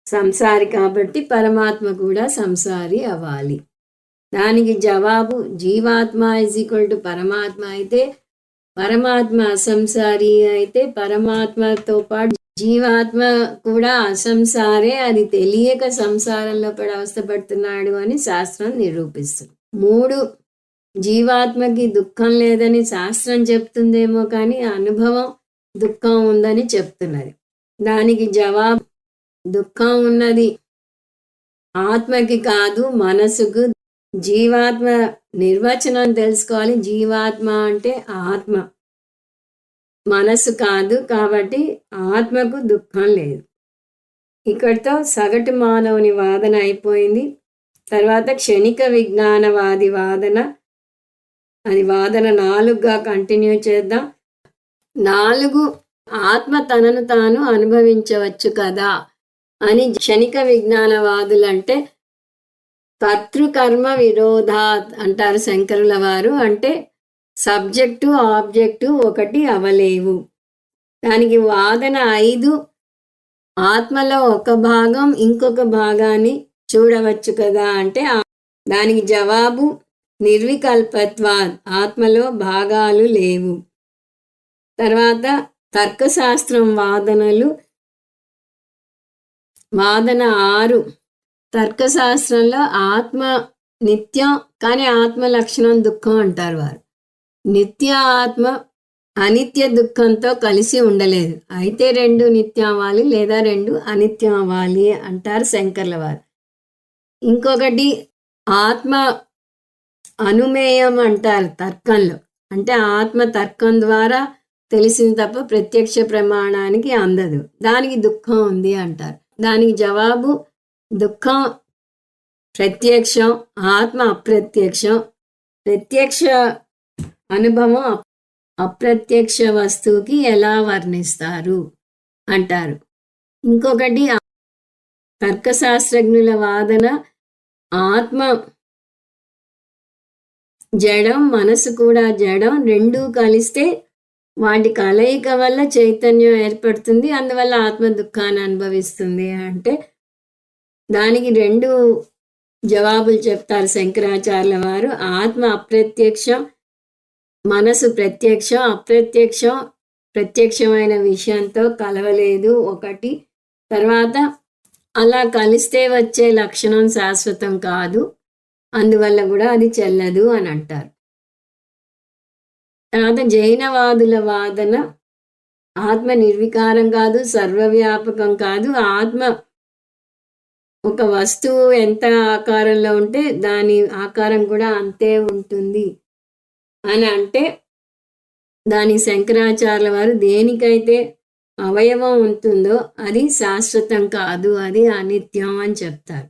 సంసారి కాబట్టి పరమాత్మ కూడా సంసారి అవ్వాలి. దానికి జవాబు, జీవాత్మ = పరమాత్మ అయితే పరమాత్మ అసంసారి అయితే పరమాత్మతో పాటు జీవాత్మ కూడా అసంసారే, అది తెలియక సంసారంలో పడి అవస్థపడుతున్నాడు అని శాస్త్రం నిరూపిస్తుంది. 3, జీవాత్మకి దుఃఖం లేదని శాస్త్రం చెప్తుందేమో కానీ అనుభవం దుఃఖం ఉందని చెప్తున్నది. దానికి జవాబు, దుఃఖం ఉన్నది ఆత్మకి కాదు, మనసుకు. జీవాత్మ నిర్వచనం తెలుసుకోవాలి. జీవాత్మ అంటే ఆత్మ, మనసు కాదు, కాబట్టి ఆత్మకు దుఃఖం లేదు. ఇక్కడితో సగటు మానవుని వాదన అయిపోయింది. తర్వాత క్షణిక విజ్ఞానవాది వాదన, అది వాదన 4గా కంటిన్యూ చేద్దాం. 4, ఆత్మ తనను తాను అనుభవించవచ్చు కదా అని క్షణిక విజ్ఞానవాదులంటే కర్తృకర్మ విరోధాత్ అంటారు శంకరుల వారు. అంటే సబ్జెక్టు ఆబ్జెక్టు ఒకటి అవలేవు. దానికి వాదన 5, ఆత్మలో ఒక భాగం ఇంకొక భాగాన్ని చూడవచ్చు కదా అంటే దానికి జవాబు, నిర్వికల్పత్వాత్, ఆత్మలో భాగాలు లేవు. తర్వాత తర్కశాస్త్రం వాదనలు. వాదన 6, తర్కశాస్త్రంలో ఆత్మ నిత్యం, కానీ ఆత్మ లక్షణం దుఃఖం అంటారు వారు. నిత్య ఆత్మ అనిత్య దుఃఖంతో కలిసి ఉండలేదు. అయితే రెండు నిత్యం అవ్వాలి లేదా రెండు అనిత్యం అవ్వాలి అంటారు శంకర్ల వారు. ఇంకొకటి ఆత్మ అనుమేయం అంటారు తర్కంలో. అంటే ఆత్మ తర్కం ద్వారా తెలిసింది తప్ప ప్రత్యక్ష ప్రమాణానికి అందదు. దానికి దుఃఖం ఉంది అంటారు. దానికి జవాబు దుఃఖం ప్రత్యక్షం, ఆత్మ అప్రత్యక్షం. ప్రత్యక్ష అనుభవం అప్రత్యక్ష వస్తువుకి ఎలా వర్ణిస్తారు అంటారు. ఇంకొకటి తర్కశాస్త్రజ్ఞుల వాదన ఆత్మ జడం, మనసు కూడా జడం, రెండూ కలిస్తే వాటి కలయిక వల్ల చైతన్యం ఏర్పడుతుంది, అందువల్ల ఆత్మ దుఃఖాన్ని అనుభవిస్తుంది అంటే దానికి రెండు జవాబులు చెప్తారు శంకరాచార్యుల వారు. ఆత్మ అప్రత్యక్షం, మనసు ప్రత్యక్షం. అప్రత్యక్షం ప్రత్యక్షమైన విషయంతో కలవలేదు ఒకటి. తర్వాత అలా కలిస్తే వచ్చే లక్షణం శాశ్వతం కాదు, అందువల్ల కూడా అది చెల్లదు అని అంటారు. తర్వాత జైనవాదుల వాదన ఆత్మ నిర్వికారం కాదు, సర్వవ్యాపకం కాదు. ఆత్మ ఒక వస్తువు ఎంత ఆకారంలో ఉంటే దాని ఆకారం కూడా అంతే ఉంటుంది అని అంటే దాని శంకరాచార్యుల వారు దేనికైతే అవయవం ఉంటుందో అది శాశ్వతం కాదు, అది అనిత్యం అని చెప్తారు.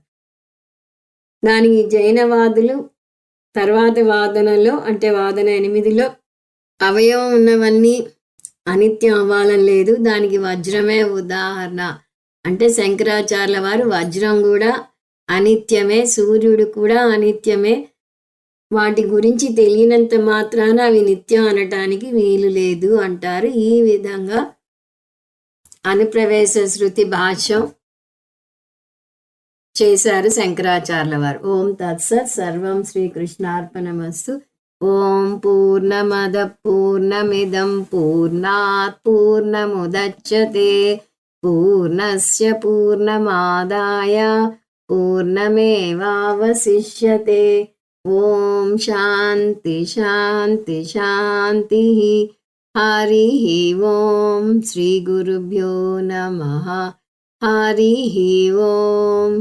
దానికి జైనవాదులు తర్వాత వాదనలో అంటే వాదన 8లో అవయవం ఉన్నవన్నీ అనిత్యం అవ్వాలని లేదు, దానికి వజ్రమే ఉదాహరణ అంటే శంకరాచార్యుల వారు వజ్రం కూడా అనిత్యమే, సూర్యుడు కూడా అనిత్యమే, వాటి గురించి తెలియనంత మాత్రాన అవి నిత్యం అనటానికి వీలు లేదు అంటారు. ఈ విధంగా అనుప్రవేశ శృతి భాష్యం చేశారు శంకరాచార్యుల వారు. ఓం తత్సత్. సర్వం శ్రీకృష్ణార్పణమస్తు. ఓం పూర్ణమద పూర్ణమిదం పూర్ణాత్ పూర్ణముదచ్యతే పూర్ణస్య పూర్ణమాదాయ పూర్ణమేవావశిష్యతే. ఓం శాంతి శాంతి శాంతి. హరి ఓం. శ్రీ గురుభ్యో నమః. హరి ఓం.